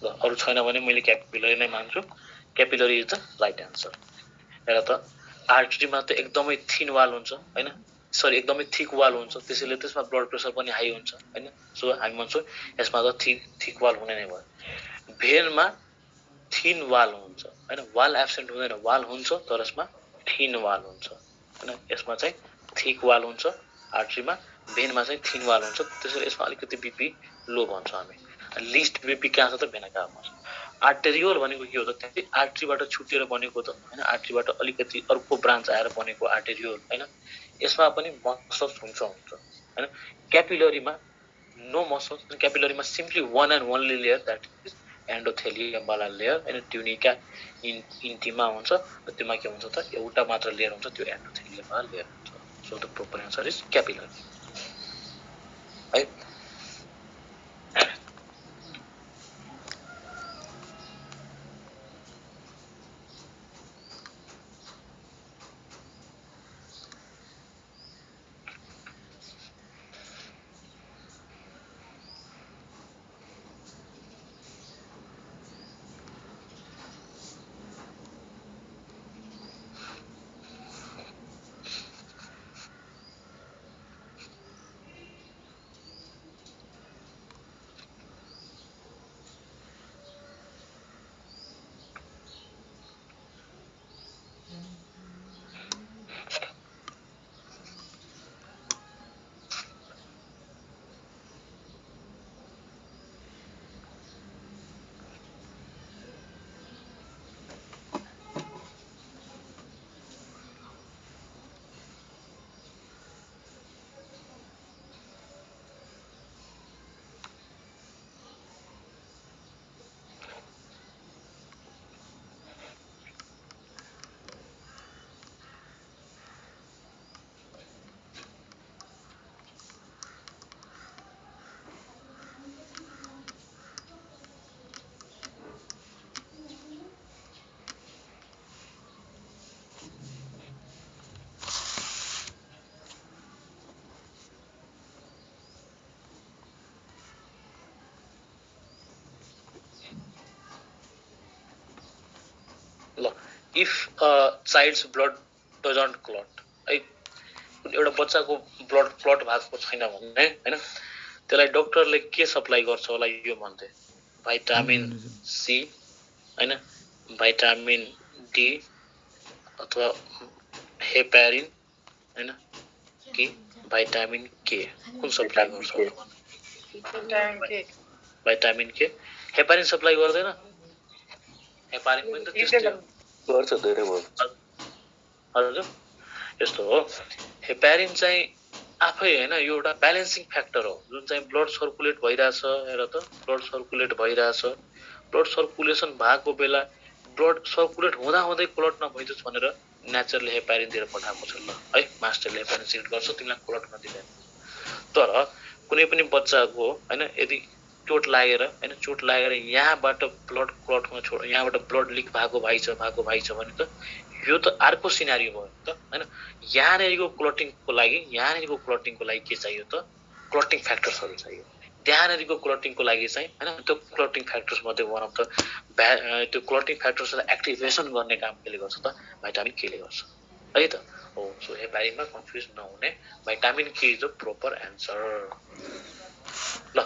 ल अरु छैन भने मैले क्यापिलरी नै मान्छु capillary is the right answer हेर त आर्टरीमा त एकदमै थिन वाल हुन्छ हैन सरी एकदमै थिक वाल हुन्छ त्यसैले त्यसमा ब्लड प्रेसर पनि हाई हुन्छ हैन सो हामी भन्छौं यसमा त थिक वाल हुने नै भयो भेनमा थिन वाल हुन्छ हैन वाल एब्सेन्ट हुँदैन वाल हुन्छ तर यसमा थिन वाल हुन्छ हैन यसमा चाहिँ थिक वाल हुन्छ आर्टरीमा भेनमा चाहिँ थिन वाल हुन्छ त्यसैले यसमा अलिकति बीपी लो भन्छ हामी लिस्ट बीपी कहाँ छ त भेनाकामा छ आर्टेरियोल भनेको के हो त त्यो आर्टरीबाट छुटेर बनेको त हैन आर्टरीबाट अलिकति अर्को ब्रान्च आएर बनेको आर्टेरियोल हैन यसमा पनि मसल्स हुन्छ हैन क्यापिलरीमा नो मसल्स क्यापिलरीमा simply one and only layer that is endothelium वाला लेयर हैन ट्युनिका इन्टिमा हुन्छ त्यसमा के हुन्छ त एउटा मात्र लेयर हुन्छ त्यो एन्डोथेलियम वाला लेयर हुन्छ so the proper answer is capillary है if a child's blood doesn't clot है एउटा बच्चाको ब्लड क्लट भएको छैन भने हैन त्यसलाई डाक्टरले के सप्लाई गर्छ होला यो भन्थे भाइटामिन सी हैन भाइटामिन डी अथवा हेपारिन हैन कि भाइटामिन के कुन सप्लाई गर्छ भाइटामिन के हेपारिन सप्लाई गर्दैन हेपारिन पनि त त्यस्तै हो गर्छ धेरै भयो हजुर यस्तो हो हेपारिन चाहिँ आफै हैन यो एउटा ब्यालेन्सिङ फ्याक्टर हो जुन चाहिँ ब्लड सर्कुलेट भइराछ हेर त ब्लड सर्कुलेट भइराछ ब्लड सर्कुलेसन भएको बेला ब्लड सर्कुलेट हुँदा हुँदै क्लट नभइदियोस् भनेर नेचरले हेपारिन दिएर पठाएको छ ल है मास्टरले हेपारिन सिक्रेट गर्छ तिमीलाई क्लट नदिँदैन तर कुनै पनि बच्चाको हैन यदि चोट लागेर हैन चोट लागेर यहाँबाट ब्लड क्लट हुन छोड यहाँबाट ब्लड लिक भएको भाइ छ भने त यो त अर्को सिनारियो भयो त हैन यहाँनेरिको क्लटिङको लागि के चाहियो त क्लटिङ फ्याक्टर्सहरु चाहियो त्यहाँनेरिको क्लटिङको लागि चाहिँ हैन त्यो क्लटिङ फ्याक्टर्स मध्ये वान अफ द त्यो क्लटिङ फ्याक्टर्सलाई एक्टिभेसन गर्ने काम केले गर्छ त भाइटामिन के ले गर्छ है त हो सो हेपारिनमा कन्फ्युज नहुने भाइटामिन के इज द प्रोपर एन्सर ल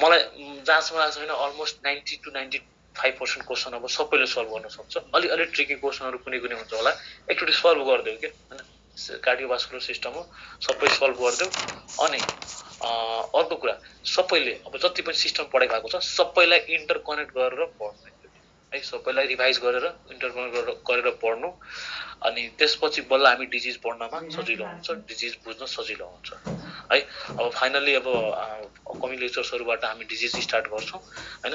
मलाई जहाँसम्म लाग्छ हैन अलमोस्ट 90 to 95% क्वेशन अब सबैले सल्भ गर्न सक्छ अलि ट्रिकी क्वेशनहरु कुनै हुन्छ होला एकचोटी सल्भ गर्दियौ के हैन कार्डियोभास्कुलर सिस्टम हो सबै सल्भ गर्दियौ अनि अर्को कुरा सबैले अब जति पनि सिस्टम पढाइ भएको छ सबैलाई इन्टरकनेक्ट गरेर पढ्नु है सबैलाई रिभाइज गरेर इन्टरकनेक्ट गरेर पढ्नु अनि त्यसपछि बल्ल हामी डिजिज पढ्नमा सजिलो हुन्छ डिजिज बुझ्न सजिलो हुन्छ है अब फाइनली अब कमिङ लेक्चर्सहरुबाट हामी डिजिज स्टार्ट गर्छौं हैन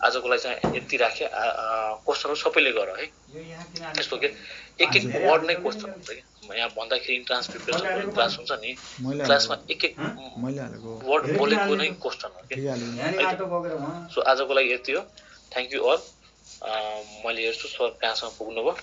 आजको लागि चाहिँ यति राखे क्वेशनहरु सबैले गर है त्यस्तो के एक वर्ड नै क्वेशन हुन्छ के यहाँ भन्दाखेरि इन्ट्रान्स प्रिपरेसन क्लास हुन्छ नि क्लासमा एक वर्ड बोलेको नै क्वेशन हो के सो आजको लागि यति हो थ्यांक यू अल मैले हेर्छु सर कहाँसम्म पुग्नुभयो